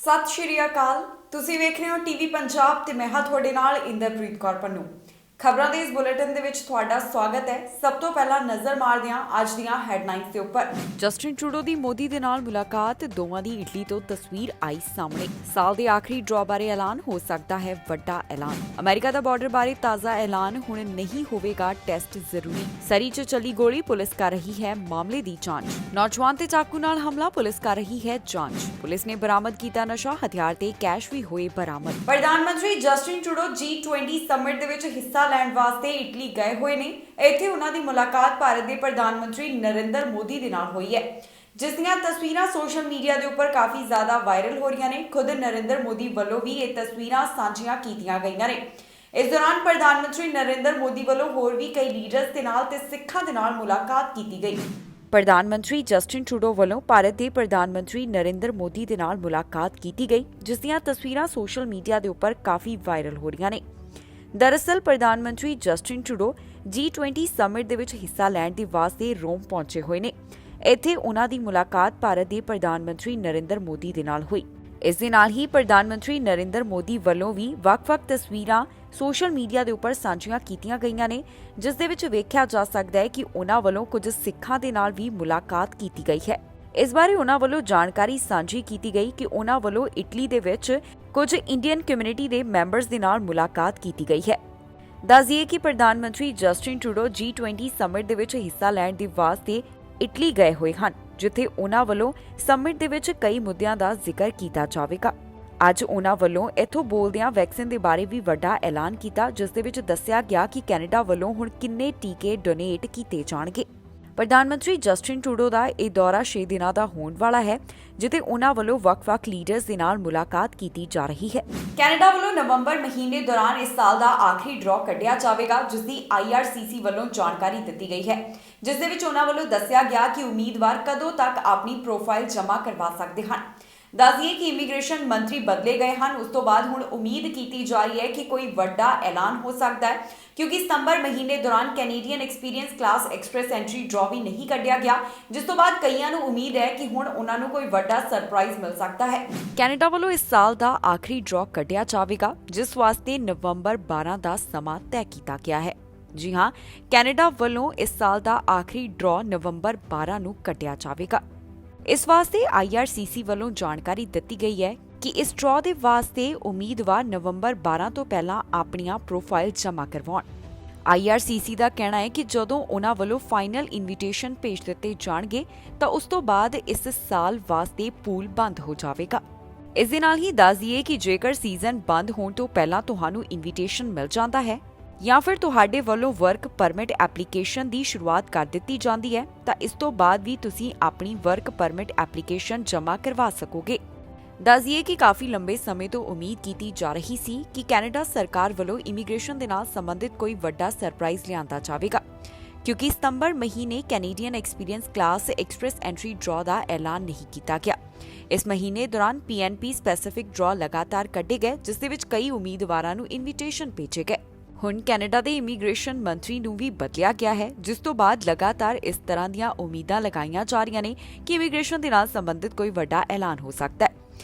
ਸਤਿ ਸ਼੍ਰੀ ਅਕਾਲ। ਤੁਸੀਂ ਵੇਖ ਰਹੇ ਹੋ ਟੀਵੀ ਪੰਜਾਬ ਤੇ ਮੈਂ ਹਾਂ ਤੁਹਾਡੇ ਨਾਲ ਇੰਦਰਪ੍ਰੀਤ ਕੌਰ ਪੰਨੂ। ਖਬਰਾਂ ਦੇ ਇਸ ਬੁਲੇਟਿਨ ਦੇ ਵਿੱਚ ਤੁਹਾਡਾ ਸਵਾਗਤ ਹੈ। ਸਭ ਤੋਂ ਪਹਿਲਾਂ ਨਜ਼ਰ ਮਾਰਦੇ ਹਾਂ ਅੱਜ ਦੀਆਂ ਹੈਡਲਾਈਨਸ ਦੇ ਉੱਪਰ। ਜਸਟਿਨ ਟਰੂਡੋ ਦੀ ਮੋਦੀ ਦੇ ਨਾਲ ਮੁਲਾਕਾਤ, ਦੋਵਾਂ ਦੀ ਇਟਲੀ ਤੋਂ ਤਸਵੀਰ ਆਈ ਸਾਹਮਣੇ। ਸਾਲ ਦੇ ਆਖਰੀ ਡਰਾਅ ਬਾਰੇ ਐਲਾਨ, ਹੋ ਸਕਦਾ ਹੈ ਵੱਡਾ ਐਲਾਨ। ਅਮਰੀਕਾ ਦਾ ਬਾਰਡਰ ਬਾਰੇ ਤਾਜ਼ਾ ਐਲਾਨ, ਹੁਣ ਨਹੀਂ ਹੋਵੇਗਾ ਟੈਸਟ ਜ਼ਰੂਰੀ। ਸਰੀ 'ਚ ਚੱਲੀ ਗੋਲੀ, ਪੁਲਿਸ ਕਰ ਰਹੀ ਹੈ ਮਾਮਲੇ ਦੀ ਜਾਂਚ। ਨੌਜਵਾਨ ਤੇ ਚਾਕੂ ਨਾਲ ਹਮਲਾ, ਪੁਲਿਸ ਕਰ ਰਹੀ ਹੈ ਜਾਂਚ। ਪੁਲਿਸ ਨੇ ਬਰਾਮਦ ਕੀਤਾ ਨਸ਼ਾ, ਹਥਿਆਰ ਤੇ ਕੈਸ਼ ਵੀ ਹੋਏ ਬਰਾਮਦ। ਪ੍ਰਧਾਨ ਮੰਤਰੀ ਜਸਟਿਨ ਟਰੂਡੋ G20 ਸਮਿਟ ਦੇ ਵਿੱਚ ਹਿੱਸਾ ਲੈਣ ਵਾਸਤੇ ਇਟਲੀ ਗਏ ਹੋਏ ਨੇ। ਇੱਥੇ ਉਹਨਾਂ ਦੀ ਮੁਲਾਕਾਤ ਭਾਰਤ ਦੇ ਪ੍ਰਧਾਨ ਮੰਤਰੀ ਨਰਿੰਦਰ ਮੋਦੀ ਦੇ ਨਾਲ ਹੋਈ ਹੈ, ਜਿਸ ਦੀਆਂ ਤਸਵੀਰਾਂ ਸੋਸ਼ਲ ਮੀਡੀਆ ਦੇ ਉੱਪਰ ਕਾਫੀ ਜ਼ਿਆਦਾ ਵਾਇਰਲ ਹੋ ਰਹੀਆਂ ਨੇ। ਖੁਦ ਨਰਿੰਦਰ ਮੋਦੀ ਵੱਲੋਂ ਵੀ ਇਹ ਤਸਵੀਰਾਂ ਸਾਂਝੀਆਂ ਕੀਤੀਆਂ ਗਈਆਂ ਨੇ। ਇਸ ਦੌਰਾਨ ਪ੍ਰਧਾਨ ਮੰਤਰੀ ਨਰਿੰਦਰ ਮੋਦੀ ਵੱਲੋਂ ਹੋਰ ਵੀ ਕਈ ਲੀਡਰਸ ਦੇ ਨਾਲ ਤੇ ਸਿੱਖਾਂ ਦੇ ਨਾਲ ਮੁਲਾਕਾਤ ਕੀਤੀ ਗਈ। ਪ੍ਰਧਾਨ ਮੰਤਰੀ ਜਸਟਿਨ ਟਰੂਡੋ ਵੱਲੋਂ ਭਾਰਤ ਦੇ ਪ੍ਰਧਾਨ ਮੰਤਰੀ ਨਰਿੰਦਰ ਮੋਦੀ ਦੇ ਨਾਲ ਮੁਲਾਕਾਤ ਕੀਤੀ ਗਈ, ਜਿਸ ਦੀਆਂ ਤਸਵੀਰਾਂ ਸੋਸ਼ਲ ਮੀਡੀਆ ਦੇ ਉੱਪਰ ਕਾਫੀ ਵਾਇਰਲ ਹੋ ਰਹੀਆਂ ਨੇ। ਦਰਅਸਲ ਪ੍ਰਧਾਨ ਮੰਤਰੀ ਜਸਟਿਨ ਟਰੂਡੋ G20 ਸਮਿਟ ਦੇ ਵਿੱਚ ਹਿੱਸਾ ਲੈਣ ਦੇ ਵਾਸਤੇ ਰੋਮ ਪਹੁੰਚੇ ਹੋਏ ਨੇ। ਇੱਥੇ ਉਹਨਾਂ ਦੀ ਮੁਲਾਕਾਤ ਭਾਰਤ ਦੇ ਪ੍ਰਧਾਨ ਮੰਤਰੀ ਨਰਿੰਦਰ ਮੋਦੀ ਦੇ ਨਾਲ ਹੋਈ। ਇਸ ਦੇ ਨਾਲ ਹੀ ਪ੍ਰਧਾਨ ਮੰਤਰੀ ਨਰਿੰਦਰ ਮੋਦੀ ਵੱਲੋਂ ਵੀ ਵੱਖ-ਵੱਖ ਤਸਵੀਰਾਂ ਸੋਸ਼ਲ ਮੀਡੀਆ ਦੇ ਉੱਪਰ ਸਾਂਝੀਆਂ ਕੀਤੀਆਂ ਗਈਆਂ ਨੇ, ਜਿਸ ਦੇ ਵਿੱਚ ਵੇਖਿਆ ਜਾ ਸਕਦਾ ਹੈ ਕਿ ਉਹਨਾਂ ਵੱਲੋਂ ਕੁਝ ਸਿੱਖਾਂ ਦੇ ਨਾਲ ਵੀ ਮੁਲਾਕਾਤ ਕੀਤੀ ਗਈ ਹੈ। ਇਸ ਬਾਰੇ ਉਹਨਾਂ ਵੱਲੋਂ ਜਾਣਕਾਰੀ ਸਾਂਝੀ ਕੀਤੀ ਗਈ ਕਿ ਉਹਨਾਂ ਵੱਲੋਂ ਇਟਲੀ ਦੇ ਵਿੱਚ ਕੁਝ ਇੰਡੀਅਨ ਕਮਿਊਨਿਟੀ ਦੇ ਮੈਂਬਰਸ ਦੇ ਨਾਲ ਮੁਲਾਕਾਤ ਕੀਤੀ ਗਈ ਹੈ। ਦੱਸ ਦਈਏ ਕਿ ਪ੍ਰਧਾਨ ਮੰਤਰੀ ਜਸਟਿਨ ਟਰੂਡੋ G20 ਸਮਿਟ ਦੇ ਵਿੱਚ ਹਿੱਸਾ ਲੈਣ ਦੇ ਵਾਸਤੇ ਇਟਲੀ ਗਏ ਹੋਏ ਹਨ, ਜਿੱਥੇ ਉਹਨਾਂ ਵੱਲੋਂ ਸਮਿਟ ਦੇ ਵਿੱਚ ਕਈ ਮੁੱਦਿਆਂ ਦਾ ਜ਼ਿਕਰ ਕੀਤਾ ਜਾਵੇਗਾ। ਅੱਜ ਉਹਨਾਂ ਵੱਲੋਂ ਇੱਥੋਂ ਬੋਲਦਿਆਂ ਵੈਕਸੀਨ ਦੇ ਬਾਰੇ ਵੀ ਵੱਡਾ ਐਲਾਨ ਕੀਤਾ, ਜਿਸ ਦੇ ਵਿੱਚ ਦੱਸਿਆ ਗਿਆ ਕਿ ਕੈਨੇਡਾ ਵੱਲੋਂ ਹੁਣ ਕਿੰਨੇ ਟੀਕੇ ਡੋਨੇਟ ਕੀਤੇ ਜਾਣਗੇ। ਪ੍ਰਧਾਨ ਮੰਤਰੀ ਜਸਟਿਨ ਟਰੂਡੋ ਦਾ ਇਹ ਦੌਰਾ 6 ਦਿਨਾਂ ਦਾ ਹੋਣ ਵਾਲਾ ਹੈ, ਜਿੱਥੇ ਉਹਨਾਂ ਵੱਲੋਂ ਵੱਖ-ਵੱਖ ਲੀਡਰਸ ਦੇ ਨਾਲ ਮੁਲਾਕਾਤ ਕੀਤੀ ਜਾ ਰਹੀ ਹੈ। ਕੈਨੇਡਾ ਵੱਲੋਂ ਨਵੰਬਰ ਮਹੀਨੇ ਦੌਰਾਨ ਇਸ ਸਾਲ ਦਾ ਆਖਰੀ ਡਰਾਅ ਕੱਢਿਆ ਜਾਵੇਗਾ, ਜਿਸ ਦੀ IRCC ਵੱਲੋਂ ਜਾਣਕਾਰੀ ਦਿੱਤੀ ਗਈ ਹੈ, ਜਿਸ ਦੇ ਵਿੱਚ ਉਹਨਾਂ ਵੱਲੋਂ ਦੱਸਿਆ ਗਿਆ ਕਿ ਉਮੀਦਵਾਰ ਕਦੋਂ ਤੱਕ ਆਪਣੀ ਪ੍ਰੋਫਾਈਲ ਜਮ੍ਹਾਂ ਕਰਵਾ ਸਕਦੇ ਹਨ। ਦੱਸ ਦਈਏ ਕਿ ਇਮੀਗ੍ਰੇਸ਼ਨ ਮੰਤਰੀ ਬਦਲੇ ਗਏ ਹਨ। ਉਸ ਤੋਂ ਬਾਅਦ ਹੁਣ ਉਮੀਦ ਕੀਤੀ ਜਾ ਰਹੀ ਹੈ ਕਿ ਕੋਈ ਵੱਡਾ ਐਲਾਨ ਹੋ ਸਕਦਾ ਹੈ, ਕਿਉਂਕਿ ਸਤੰਬਰ ਮਹੀਨੇ ਦੌਰਾਨ Canadian experience class express entry draw ਵੀ ਨਹੀਂ ਕੱਢਿਆ ਗਿਆ, ਜਿਸ ਤੋਂ ਬਾਅਦ ਕਈਆਂ ਨੂੰ ਉਮੀਦ ਹੈ ਕਿ ਹੁਣ ਉਹਨਾਂ ਨੂੰ ਕੋਈ ਵੱਡਾ ਸਰਪ੍ਰਾਈਜ਼ ਮਿਲ ਸਕਦਾ ਹੈ। ਕੈਨੇਡਾ ਵੱਲੋਂ ਇਸ ਸਾਲ ਦਾ ਆਖਰੀ ਡਰਾਅ ਕੱਢਿਆ ਜਾਵੇਗਾ, ਜਿਸ ਵਾਸਤੇ ਨਵੰਬਰ 12 ਦਾ ਸਮਾਂ ਤੈਅ ਕੀਤਾ ਗਿਆ ਹੈ। ਜੀ ਹਾਂ, ਕੈਨੇਡਾ ਵੱਲੋਂ ਇਸ ਸਾਲ ਦਾ ਆਖਰੀ ਡਰਾਅ ਨਵੰਬਰ 12 ਨੂੰ ਕੱਢਿਆ ਜਾਵੇਗਾ। ਇਸ ਵਾਸਤੇ IRCC ਵੱਲੋਂ ਜਾਣਕਾਰੀ ਦਿੱਤੀ ਗਈ ਹੈ ਕਿ ਇਸ ਡਰਾਅ ਦੇ ਵਾਸਤੇ ਉਮੀਦਵਾਰ ਨਵੰਬਰ 12 ਤੋਂ ਪਹਿਲਾਂ ਆਪਣੀਆਂ ਪ੍ਰੋਫਾਈਲ ਜਮ੍ਹਾਂ ਕਰਵਾਉਣ। IRCC ਦਾ ਕਹਿਣਾ ਹੈ ਕਿ ਜਦੋਂ ਉਹਨਾਂ ਵੱਲੋਂ ਫਾਈਨਲ ਇਨਵੀਟੇਸ਼ਨ ਭੇਜ ਦਿੱਤੇ ਜਾਣਗੇ ਤਾਂ ਉਸ ਤੋਂ ਬਾਅਦ ਇਸ ਸਾਲ ਵਾਸਤੇ ਪੂਲ ਬੰਦ ਹੋ ਜਾਵੇਗਾ। ਇਸ ਦੇ ਨਾਲ ਹੀ ਦੱਸ ਦਈਏ ਕਿ ਜੇਕਰ ਸੀਜ਼ਨ ਬੰਦ ਹੋਣ ਤੋਂ ਪਹਿਲਾਂ ਤੁਹਾਨੂੰ ਇਨਵੀਟੇਸ਼ਨ ਮਿਲ ਜਾਂਦਾ ਹੈ ਜਾਂ ਫਿਰ ਤੁਹਾਡੇ ਵੱਲੋਂ ਵਰਕ ਪਰਮਿਟ ਐਪਲੀਕੇਸ਼ਨ ਦੀ ਸ਼ੁਰੂਆਤ ਕਰ ਦਿੱਤੀ ਜਾਂਦੀ ਹੈ, ਤਾਂ ਇਸ ਤੋਂ ਬਾਅਦ ਵੀ ਤੁਸੀਂ ਆਪਣੀ ਵਰਕ ਪਰਮਿਟ ਐਪਲੀਕੇਸ਼ਨ ਜਮ੍ਹਾਂ ਕਰਵਾ ਸਕੋਗੇ। ਦੱਸ ਦਈਏ ਕਿ ਕਾਫੀ ਲੰਬੇ ਸਮੇਂ ਤੋਂ ਉਮੀਦ ਕੀਤੀ ਜਾ ਰਹੀ ਸੀ ਕਿ ਕੈਨੇਡਾ ਸਰਕਾਰ ਵੱਲੋਂ ਇਮੀਗ੍ਰੇਸ਼ਨ ਦੇ ਨਾਲ ਸੰਬੰਧਿਤ ਕੋਈ ਵੱਡਾ ਸਰਪ੍ਰਾਈਜ਼ ਲਿਆਂਦਾ ਜਾਵੇਗਾ, ਕਿਉਂਕਿ ਸਤੰਬਰ ਮਹੀਨੇ Canadian experience class express entry draw ਦਾ ਐਲਾਨ ਨਹੀਂ ਕੀਤਾ ਗਿਆ। ਇਸ ਮਹੀਨੇ ਦੌਰਾਨ PNP ਸਪੈਸੀਫਿਕ ਡਰਾਅ ਲਗਾਤਾਰ ਕੱਢੇ ਗਏ, ਜਿਸ ਦੇ ਵਿੱਚ ਕਈ ਉਮੀਦਵਾਰਾਂ ਨੂੰ ਇਨਵੀਟੇਸ਼ਨ ਭੇਜੇ ਗਏ। ਹੁਣ ਕੈਨੇਡਾ ਦੇ ਇਮੀਗ੍ਰੇਸ਼ਨ ਮੰਤਰੀ ਨੂੰ ਵੀ ਬਦਲਿਆ ਗਿਆ ਹੈ, ਜਿਸ ਤੋਂ ਬਾਅਦ ਲਗਾਤਾਰ ਇਸ ਤਰ੍ਹਾਂ ਦੀਆਂ ਉਮੀਦਾਂ ਲਗਾਈਆਂ ਜਾ ਰਹੀਆਂ ਨੇ ਕਿ ਇਮੀਗ੍ਰੇਸ਼ਨ ਦੇ ਨਾਲ ਸੰਬੰਧਿਤ ਕੋਈ ਵੱਡਾ ਐਲਾਨ ਹੋ ਸਕਦਾ ਹੈ।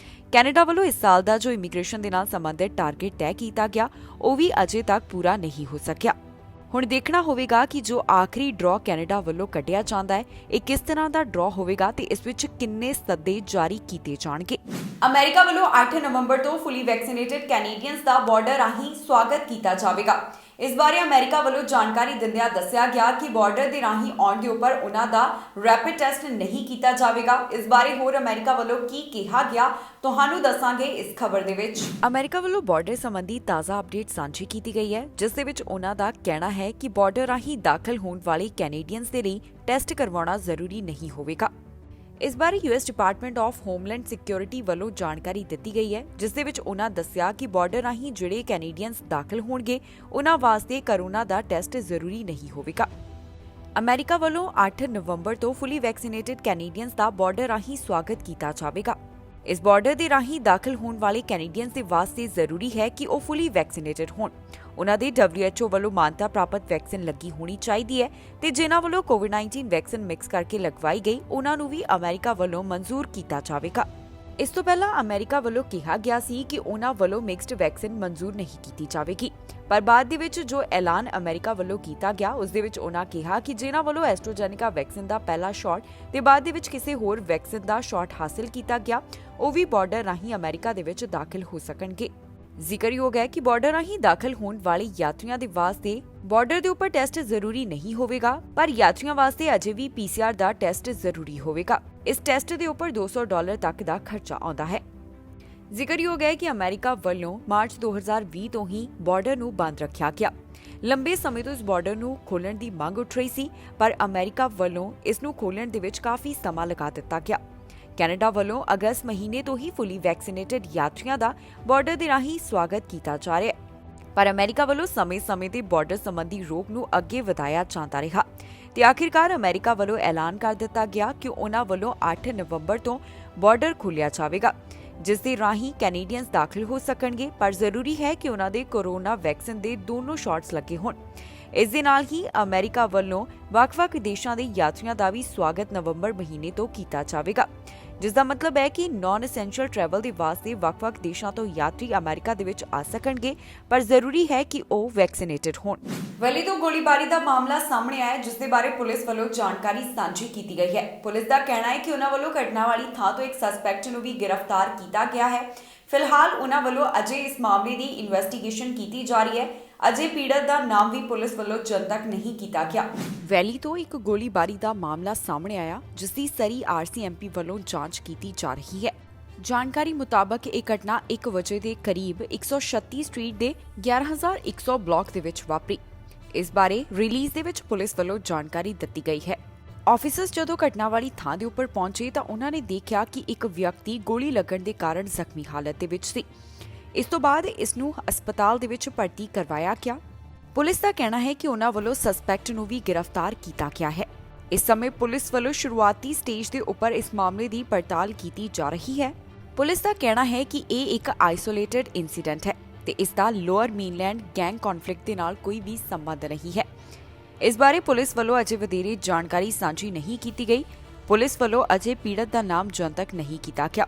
ਕੈਨੇਡਾ ਵੱਲੋਂ ਇਸ ਸਾਲ ਦਾ ਜੋ ਇਮੀਗ੍ਰੇਸ਼ਨ ਦੇ ਨਾਲ ਸੰਬੰਧਿਤ ਟਾਰਗੇਟ ਤੈਅ ਕੀਤਾ ਗਿਆ, ਉਹ ਵੀ ਅਜੇ ਤੱਕ ਪੂਰਾ ਨਹੀਂ ਹੋ ਸਕਿਆ। ਹੁਣ ਦੇਖਣਾ ਹੋਵੇਗਾ ਕਿ ਜੋ ਆਖਰੀ ਡਰਾਅ ਕੈਨੇਡਾ ਵੱਲੋਂ ਕੱਢਿਆ ਜਾਂਦਾ ਹੈ, ਇਹ ਕਿਸ ਤਰ੍ਹਾਂ ਦਾ ਡਰਾਅ ਹੋਵੇਗਾ ਤੇ ਇਸ ਵਿੱਚ ਕਿੰਨੇ ਸੱਦੇ ਜਾਰੀ ਕੀਤੇ ਜਾਣਗੇ। ਅਮਰੀਕਾ ਵੱਲੋਂ 8 ਨਵੰਬਰ ਤੋਂ ਫੁੱਲੀ ਵੈਕਸੀਨੇਟਡ ਕੈਨੇਡੀਅਨਸ ਦਾ ਬਾਰਡਰ ਰਾਹੀਂ ਸਵਾਗਤ ਕੀਤਾ ਜਾਵੇਗਾ। ਇਸ ਬਾਰੇ ਅਮਰੀਕਾ ਵੱਲੋਂ ਜਾਣਕਾਰੀ ਦਿੰਦਿਆਂ ਦੱਸਿਆ ਗਿਆ ਕਿ ਬਾਰਡਰ ਦੇ ਰਾਹੀਂ ਆਉਣ ਦੇ ਉੱਪਰ ਉਹਨਾਂ ਦਾ ਰੈਪਿਡ ਟੈਸਟ ਨਹੀਂ ਕੀਤਾ ਜਾਵੇਗਾ। ਇਸ ਬਾਰੇ ਹੋਰ ਅਮਰੀਕਾ ਵੱਲੋਂ ਕੀ ਕਿਹਾ ਗਿਆ, ਤੁਹਾਨੂੰ ਦੱਸਾਂਗੇ ਇਸ ਖਬਰ ਦੇ ਵਿੱਚ। ਅਮਰੀਕਾ ਵੱਲੋਂ ਬਾਰਡਰ ਸੰਬੰਧੀ ਤਾਜ਼ਾ ਅਪਡੇਟ ਸਾਂਝੀ ਕੀਤੀ ਗਈ ਹੈ, ਜਿਸ ਦੇ ਵਿੱਚ ਉਹਨਾਂ ਦਾ ਕਹਿਣਾ ਹੈ ਕਿ ਬਾਰਡਰ ਰਾਹੀਂ ਦਾਖਲ ਹੋਣ ਵਾਲੇ ਕੈਨੇਡੀਅਨਸ ਦੇ ਲਈ ਟੈਸਟ ਕਰਵਾਉਣਾ ਜ਼ਰੂਰੀ ਨਹੀਂ ਹੋਵੇਗਾ। ਇਸ ਬਾਰੇ US department of homeland security ਵੱਲੋਂ ਜਾਣਕਾਰੀ ਦਿੱਤੀ ਗਈ ਹੈ, ਜਿਸ ਦੇ ਵਿੱਚ ਉਹਨਾਂ ਦੱਸਿਆ ਕਿ ਬਾਰਡਰ ਰਾਹੀਂ ਜਿਹੜੇ ਕੈਨੇਡੀਅਨਸ ਦਾਖਲ ਹੋਣਗੇ, ਉਹਨਾਂ ਵਾਸਤੇ ਕੋਰੋਨਾ ਦਾ ਟੈਸਟ ਜ਼ਰੂਰੀ ਨਹੀਂ ਹੋਵੇਗਾ। ਅਮਰੀਕਾ ਵੱਲੋਂ 8 ਨਵੰਬਰ ਤੋਂ ਫੁੱਲੀ ਵੈਕਸੀਨੇਟਡ ਕੈਨੇਡੀਅਨਸ ਦਾ ਬਾਰਡਰ ਰਾਹੀਂ ਸਵਾਗਤ ਕੀਤਾ ਜਾਵੇਗਾ। ਇਸ ਬਾਰਡਰ ਦੇ ਰਾਹੀਂ ਦਾਖਲ ਹੋਣ ਵਾਲੇ ਕੈਨੇਡੀਅਨਸ ਦੇ ਵਾਸਤੇ ਜ਼ਰੂਰੀ ਹੈ ਕਿ ਉਹ ਫੁੱਲੀ ਵੈਕਸੀਨੇਟਡ ਹੋਣ। ਉਹਨਾਂ ਦੀ WHO ਵੱਲੋਂ ਮਾਨਤਾ ਪ੍ਰਾਪਤ ਵੈਕਸੀਨ ਲੱਗੀ ਹੋਣੀ ਚਾਹੀਦੀ ਹੈ ਤੇ ਜਿਨ੍ਹਾਂ ਵੱਲੋਂ ਕੋਵਿਡ-19 ਵੈਕਸੀਨ ਮਿਕਸ ਕਰਕੇ ਲਗਵਾਈ ਗਈ, ਉਹਨਾਂ ਨੂੰ ਵੀ ਅਮਰੀਕਾ ਵੱਲੋਂ ਮਨਜ਼ੂਰ ਕੀਤਾ ਜਾਵੇਗਾ। ਇਸ ਤੋਂ ਪਹਿਲਾਂ ਅਮਰੀਕਾ ਵੱਲੋਂ ਕਿਹਾ ਗਿਆ ਸੀ ਕਿ ਉਹਨਾਂ ਵੱਲੋਂ ਮਿਕਸਡ ਵੈਕਸੀਨ ਮਨਜ਼ੂਰ ਨਹੀਂ ਕੀਤੀ ਜਾਵੇਗੀ, ਪਰ ਬਾਅਦ ਦੇ ਵਿੱਚ ਜੋ ਐਲਾਨ ਅਮਰੀਕਾ ਵੱਲੋਂ ਕੀਤਾ ਗਿਆ ਉਸ ਦੇ ਵਿੱਚ ਉਹਨਾਂ ਕਿਹਾ ਕਿ ਜਿਨ੍ਹਾਂ ਵੱਲੋਂ ਐਸਟ੍ਰਾਜੈਨੇਕਾ ਵੈਕਸੀਨ ਦਾ ਪਹਿਲਾ ਸ਼ਾਟ ਤੇ ਬਾਅਦ ਦੇ ਵਿੱਚ ਕਿਸੇ ਹੋਰ ਵੈਕਸੀਨ ਦਾ ਸ਼ਾਟ ਹਾਸਲ ਕੀਤਾ ਗਿਆ, ਉਹ ਵੀ ਬਾਰਡਰ ਰਾਹੀਂ ਅਮਰੀਕਾ ਦੇ ਵਿੱਚ ਦਾਖਲ ਹੋ ਸਕਣਗੇ। ਜ਼ਿਕਰਯੋਗ ਹੈ ਕਿ ਬਾਰਡਰ ਰਾਹੀਂ ਦਾਖਲ ਹੋਣ ਵਾਲੇ ਯਾਤਰੀਆਂ ਦੇ ਵਾਸਤੇ ਬਾਰਡਰ ਦੇ ਉੱਪਰ ਟੈਸਟ ਜ਼ਰੂਰੀ ਨਹੀਂ ਹੋਵੇਗਾ, ਪਰ ਯਾਤਰੀਆਂ ਵਾਸਤੇ ਅਜੇ ਵੀ PCR ਦਾ ਟੈਸਟ ਜ਼ਰੂਰੀ ਹੋਵੇਗਾ। ਇਸ ਟੈਸਟ ਦੇ ਉੱਪਰ $200 ਤੱਕ ਦਾ ਖਰਚਾ ਆਉਂਦਾ ਹੈ। ਜ਼ਿਕਰਯੋਗ ਹੈ ਕਿ ਅਮਰੀਕਾ ਵੱਲੋਂ ਮਾਰਚ 2020 ਤੋਂ ਹੀ ਬਾਰਡਰ ਨੂੰ ਬੰਦ ਰੱਖਿਆ ਗਿਆ। ਲੰਬੇ ਸਮੇਂ ਤੋਂ ਇਸ ਬਾਰਡਰ ਨੂੰ ਖੋਲ੍ਹਣ ਦੀ ਮੰਗ ਉੱਠ ਰਹੀ ਸੀ, ਪਰ ਅਮਰੀਕਾ ਵੱਲੋਂ ਇਸ ਨੂੰ ਖੋਲ੍ਹਣ ਦੇ ਵਿੱਚ ਕਾਫੀ ਸਮਾਂ ਲਗਾ ਦਿੱਤਾ ਗਿਆ। ਕੈਨੇਡਾ ਵੱਲੋਂ ਅਗਸਤ ਮਹੀਨੇ ਤੋਂ ਹੀ ਫੁੱਲੀ ਵੈਕਸੀਨੇਟਡ ਯਾਤਰੀਆਂ ਦਾ ਬਾਰਡਰ ਦੇ ਰਾਹੀਂ ਸਵਾਗਤ ਕੀਤਾ ਜਾ ਰਿਹਾ ਹੈ, ਪਰ ਅਮਰੀਕਾ ਵੱਲੋਂ ਸਮੇਂ-ਸਮੇਂ ਤੇ ਬਾਰਡਰ ਸੰਬੰਧੀ ਰੋਕ ਨੂੰ ਅੱਗੇ ਵਧਾਇਆ ਜਾਂਦਾ ਰਿਹਾ ਤੇ ਆਖਿਰਕਾਰ ਅਮਰੀਕਾ ਵੱਲੋਂ ਐਲਾਨ ਕਰ ਦਿੱਤਾ ਗਿਆ ਕਿ ਉਹਨਾਂ ਵੱਲੋਂ 8 ਨਵੰਬਰ ਤੋਂ ਬਾਰਡਰ ਖੋਲ੍ਹਿਆ ਜਾਵੇਗਾ, ਜਿਸ ਦੇ ਰਾਹੀਂ ਕੈਨੇਡੀਅਨਸ ਦਾਖਲ ਹੋ ਸਕਣਗੇ, ਪਰ ਜ਼ਰੂਰੀ ਹੈ ਕਿ ਉਹਨਾਂ ਦੇ ਕੋਰੋਨਾ ਵੈਕਸੀਨ ਦੇ ਦੋਨੋਂ ਸ਼ਾਟਸ ਲੱਗੇ ਹੋਣ। ਇਸ ਦੇ ਨਾਲ ਹੀ ਅਮਰੀਕਾ ਵੱਲੋਂ ਵੱਖ-ਵੱਖ ਦੇਸ਼ਾਂ ਦੇ ਯਾਤਰੀਆਂ ਦਾ ਵੀ ਸਵਾਗਤ ਨਵੰਬਰ ਮਹੀਨੇ ਤੋਂ ਕੀਤਾ ਜਾਵੇਗਾ, ਜਿਸ ਦਾ ਮਤਲਬ ਹੈ ਕਿ ਨਾਨ ਐਸੈਂਸ਼ੀਅਲ ਟਰੈਵਲ ਦੇ ਵਾਸਤੇ ਵੱਖ-ਵੱਖ ਦੇਸ਼ਾਂ ਤੋਂ ਯਾਤਰੀ ਅਮਰੀਕਾ ਦੇ ਵਿੱਚ ਆ ਸਕਣਗੇ, ਪਰ ਜ਼ਰੂਰੀ ਹੈ ਕਿ ਉਹ ਵੈਕਸੀਨੇਟਡ ਹੋਣ। ਵੈਲੀ ਤੋਂ ਗੋਲੀਬਾਰੀ ਦਾ ਮਾਮਲਾ ਸਾਹਮਣੇ ਆਇਆ, ਜਿਸ ਦੇ ਬਾਰੇ ਪੁਲਿਸ ਵੱਲੋਂ ਜਾਣਕਾਰੀ ਸਾਂਝੀ ਕੀਤੀ ਗਈ ਹੈ। ਪੁਲਿਸ ਦਾ ਕਹਿਣਾ ਹੈ ਕਿ ਉਹਨਾਂ ਵੱਲੋਂ ਘਟਨਾ ਵਾਲੀ ਥਾਂ ਤੋਂ ਇੱਕ ਸਸਪੈਕਟ ਨੂੰ ਵੀ ਗ੍ਰਿਫਤਾਰ ਕੀਤਾ ਗਿਆ ਹੈ। ਫਿਲਹਾਲ ਉਹਨਾਂ ਵੱਲੋਂ ਅਜੇ ਇਸ ਮਾਮਲੇ ਦੀ ਇਨਵੈਸਟੀਗੇਸ਼ਨ ਕੀਤੀ ਜਾ ਰਹੀ ਹੈ। ਅਜੇ ਪੀੜਤ ਦਾ ਨਾਮ ਵੀ ਪੁਲਿਸ ਵੱਲੋਂ ਜਨਤਕ ਨਹੀਂ ਕੀਤਾ ਗਿਆ। ਵੈਲੀ ਤੋਂ ਇੱਕ ਗੋਲੀਬਾਰੀ ਦਾ ਮਾਮਲਾ ਸਾਹਮਣੇ ਆਇਆ, ਜਿਸ ਦੀ ਸਰੀ RCMP ਵੱਲੋਂ ਜਾਂਚ ਕੀਤੀ ਜਾ ਰਹੀ ਹੈ। ਜਾਣਕਾਰੀ ਮੁਤਾਬਕ ਇਹ ਘਟਨਾ 1 ਵਜੇ ਦੇ ਕਰੀਬ 136 ਸਟਰੀਟ ਦੇ 11100 ਬਲਾਕ ਦੇ ਵਿੱਚ ਵਾਪਰੀ। ਇਸ ਬਾਰੇ ਰਿਲੀਜ਼ ਦੇ ਵਿੱਚ ਪੁਲਿਸ ਵੱਲੋਂ ਜਾਣਕਾਰੀ ਦਿੱਤੀ ਗਈ ਹੈ। ਆਫੀਸਰਸ ਜਦੋਂ ਘਟਨਾ ਵਾਲੀ ਥਾਂ ਦੇ ਉੱਪਰ ਪਹੁੰਚੇ ਤਾਂ ਉਹਨਾਂ ਨੇ ਦੇਖਿਆ ਕਿ ਇੱਕ ਵਿਅਕਤੀ ਗੋਲੀ ਲੱਗਣ ਦੇ ਕਾਰਨ ਜ਼ਖਮੀ ਹਾਲਤ ਦੇ ਵਿੱਚ ਸੀ। ਇਸ ਤੋਂ ਬਾਅਦ ਇਸ ਨੂੰ ਹਸਪਤਾਲ ਦੇ ਵਿੱਚ ਭਰਤੀ ਕਰਵਾਇਆ ਗਿਆ। ਪੁਲਿਸ ਦਾ ਕਹਿਣਾ ਹੈ ਕਿ ਉਹਨਾਂ ਵੱਲੋਂ ਸਸਪੈਕਟ ਨੂੰ ਵੀ ਗ੍ਰਿਫਤਾਰ ਕੀਤਾ ਗਿਆ ਹੈ। ਇਸ ਸਮੇਂ ਪੁਲਿਸ ਵੱਲੋਂ ਸ਼ੁਰੂਆਤੀ ਸਟੇਜ ਦੇ ਉੱਪਰ ਇਸ ਮਾਮਲੇ ਦੀ ਪੜਤਾਲ ਕੀਤੀ ਜਾ ਰਹੀ ਹੈ। ਪੁਲਿਸ ਦਾ ਕਹਿਣਾ ਹੈ ਕਿ ਇਹ ਇੱਕ ਆਈਸੋਲੇਟਡ ਇਨਸੀਡੈਂਟ ਹੈ ਤੇ ਇਸ ਦਾ ਲੋਅਰ ਮੇਨਲੈਂਡ ਗੈਂਗ ਕੌਨਫਲਿਕਟ ਦੇ ਨਾਲ ਕੋਈ ਵੀ ਸੰਬੰਧ ਨਹੀਂ ਹੈ। ਇਸ ਬਾਰੇ ਪੁਲਿਸ ਵੱਲੋਂ ਅਜੇ ਵਧੇਰੇ ਜਾਣਕਾਰੀ ਸਾਂਝੀ ਨਹੀਂ ਕੀਤੀ ਗਈ। ਪੁਲਿਸ ਵੱਲੋਂ ਅਜੇ ਪੀੜਤ ਦਾ ਨਾਮ ਜਨਤਕ ਨਹੀਂ ਕੀਤਾ ਗਿਆ।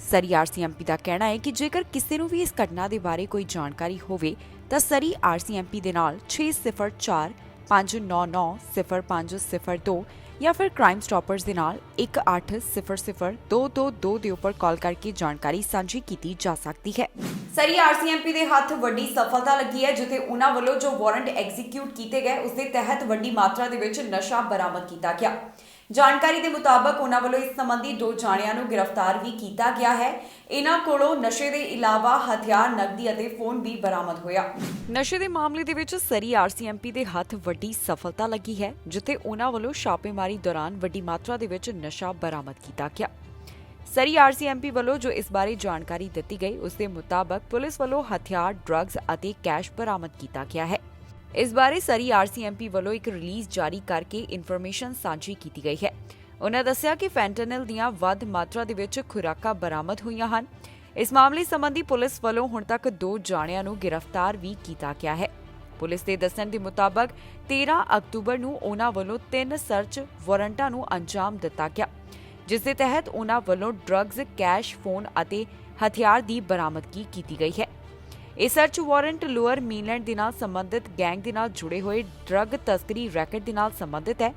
ਸਰੀ RCMP ਦਾ ਕਹਿਣਾ ਹੈ ਕਿ ਜੇਕਰ ਕਿਸੇ ਨੂੰ ਵੀ ਇਸ ਘਟਨਾ ਦੇ ਬਾਰੇ ਕੋਈ ਜਾਣਕਾਰੀ ਹੋਵੇ ਤਾਂ ਸਰੀ RCMP ਦੇ ਨਾਲ 604 599 0502 ਜਾਂ ਫਿਰ ਕ੍ਰਾਈਮ ਸਟਾਪਰਸ ਦੇ ਨਾਲ 1800 222 ਦੇ ਉੱਪਰ ਕਾਲ ਕਰਕੇ ਜਾਣਕਾਰੀ ਸਾਂਝੀ ਕੀਤੀ ਜਾ ਸਕਦੀ ਹੈ। ਸਰੀ RCMP ਦੇ ਹੱਥ ਵੱਡੀ ਸਫਲਤਾ ਲੱਗੀ ਹੈ, ਜਿੱਥੇ ਉਹਨਾਂ ਵੱਲੋਂ ਜੋ ਵਾਰੰਟ ਐਗਜ਼ੀਕਿਊਟ ਕੀਤੇ ਗਏ ਉਸ ਦੇ ਤਹਿਤ ਵੱਡੀ ਮਾਤਰਾ ਦੇ ਵਿੱਚ ਨਸ਼ਾ ਬਰਾਮਦ ਕੀਤਾ ਗਿਆ। ਜਾਣਕਾਰੀ ਦੇ ਮੁਤਾਬਕ ਉਹਨਾਂ ਵੱਲੋਂ ਇਸ ਸੰਬੰਧੀ 2 ਜਾਣਿਆਂ ਨੂੰ ਗ੍ਰਿਫਤਾਰ ਵੀ ਕੀਤਾ ਗਿਆ ਹੈ। ਇਹਨਾਂ ਕੋਲੋਂ ਨਸ਼ੇ ਦੇ ਇਲਾਵਾ ਹਥਿਆਰ, ਨਕਦੀ ਅਤੇ ਫੋਨ ਵੀ ਬਰਾਮਦ ਹੋਇਆ। ਨਸ਼ੇ ਦੇ ਮਾਮਲੇ ਦੇ ਵਿੱਚ ਸਰੀ RCMP ਦੇ ਹੱਥ ਵੱਡੀ ਸਫਲਤਾ ਲੱਗੀ ਹੈ, ਜਿੱਥੇ ਉਹਨਾਂ ਵੱਲੋਂ ਛਾਪੇਮਾਰੀ ਦੌਰਾਨ ਵੱਡੀ ਮਾਤਰਾ ਦੇ ਵਿੱਚ ਨਸ਼ਾ ਬਰਾਮਦ ਕੀਤਾ ਗਿਆ। ਸਰੀ RCMP ਵੱਲੋਂ ਜੋ ਇਸ ਬਾਰੇ ਜਾਣਕਾਰੀ ਦਿੱਤੀ ਗਈ ਉਸ ਦੇ ਮੁਤਾਬਕ ਪੁਲਿਸ ਵੱਲੋਂ ਹਥਿਆਰ, ਡਰੱਗਸ ਅਤੇ ਕੈਸ਼ ਬਰਾਮਦ ਕੀਤਾ ਗਿਆ ਹੈ। ਇਸ ਬਾਰੇ ਸਰੀ RCMP ਵੱਲੋਂ ਇੱਕ ਰਿਲੀਜ਼ ਜਾਰੀ ਕਰਕੇ ਇਨਫੋਰਮੇਸ਼ਨ ਸਾਂਝੀ ਕੀਤੀ ਗਈ ਹੈ। ਉਹਨਾਂ ਦੱਸਿਆ ਕਿ ਫੈਂਟਨਲ ਦੀਆਂ ਵੱਧ ਮਾਤਰਾ ਦੇ ਵਿੱਚ ਖੁਰਾਕਾਂ ਬਰਾਮਦ ਹੋਈਆਂ ਹਨ। ਇਸ ਮਾਮਲੇ ਸੰਬੰਧੀ ਪੁਲਿਸ ਵੱਲੋਂ ਹੁਣ ਤੱਕ 2 ਜਾਣਿਆਂ ਨੂੰ ਗ੍ਰਿਫਤਾਰ ਵੀ ਕੀਤਾ ਗਿਆ ਹੈ। ਪੁਲਿਸ ਦੇ ਦੱਸਣ ਦੇ ਮੁਤਾਬਕ 13 ਅਕਤੂਬਰ ਨੂੰ ਉਹਨਾਂ ਵੱਲੋਂ 3 ਸਰਚ ਵਾਰੰਟਾਂ ਨੂੰ ਅੰਜਾਮ ਦਿੱਤਾ ਗਿਆ, ਜਿਸ ਦੇ ਤਹਿਤ ਉਹਨਾਂ ਵੱਲੋਂ ਡਰੱਗਸ, ਕੈਸ਼, ਫੋਨ ਅਤੇ ਹਥਿਆਰ ਦੀ ਬਰਾਮਦਗੀ ਕੀਤੀ ਗਈ ਹੈ। ਇਹ ਸਰਚ ਵਾਰੰਟ ਲੋਅਰ ਮੇਨਲੈਂਡ ਦੇ ਨਾਲ ਸੰਬੰਧਿਤ ਗੈਂਗ ਦੇ ਨਾਲ ਜੁੜੇ ਹੋਏ ਡਰੱਗ ਤਸਕਰੀ ਰੈਕਟ ਦੇ ਨਾਲ ਸੰਬੰਧਿਤ ਹੈ।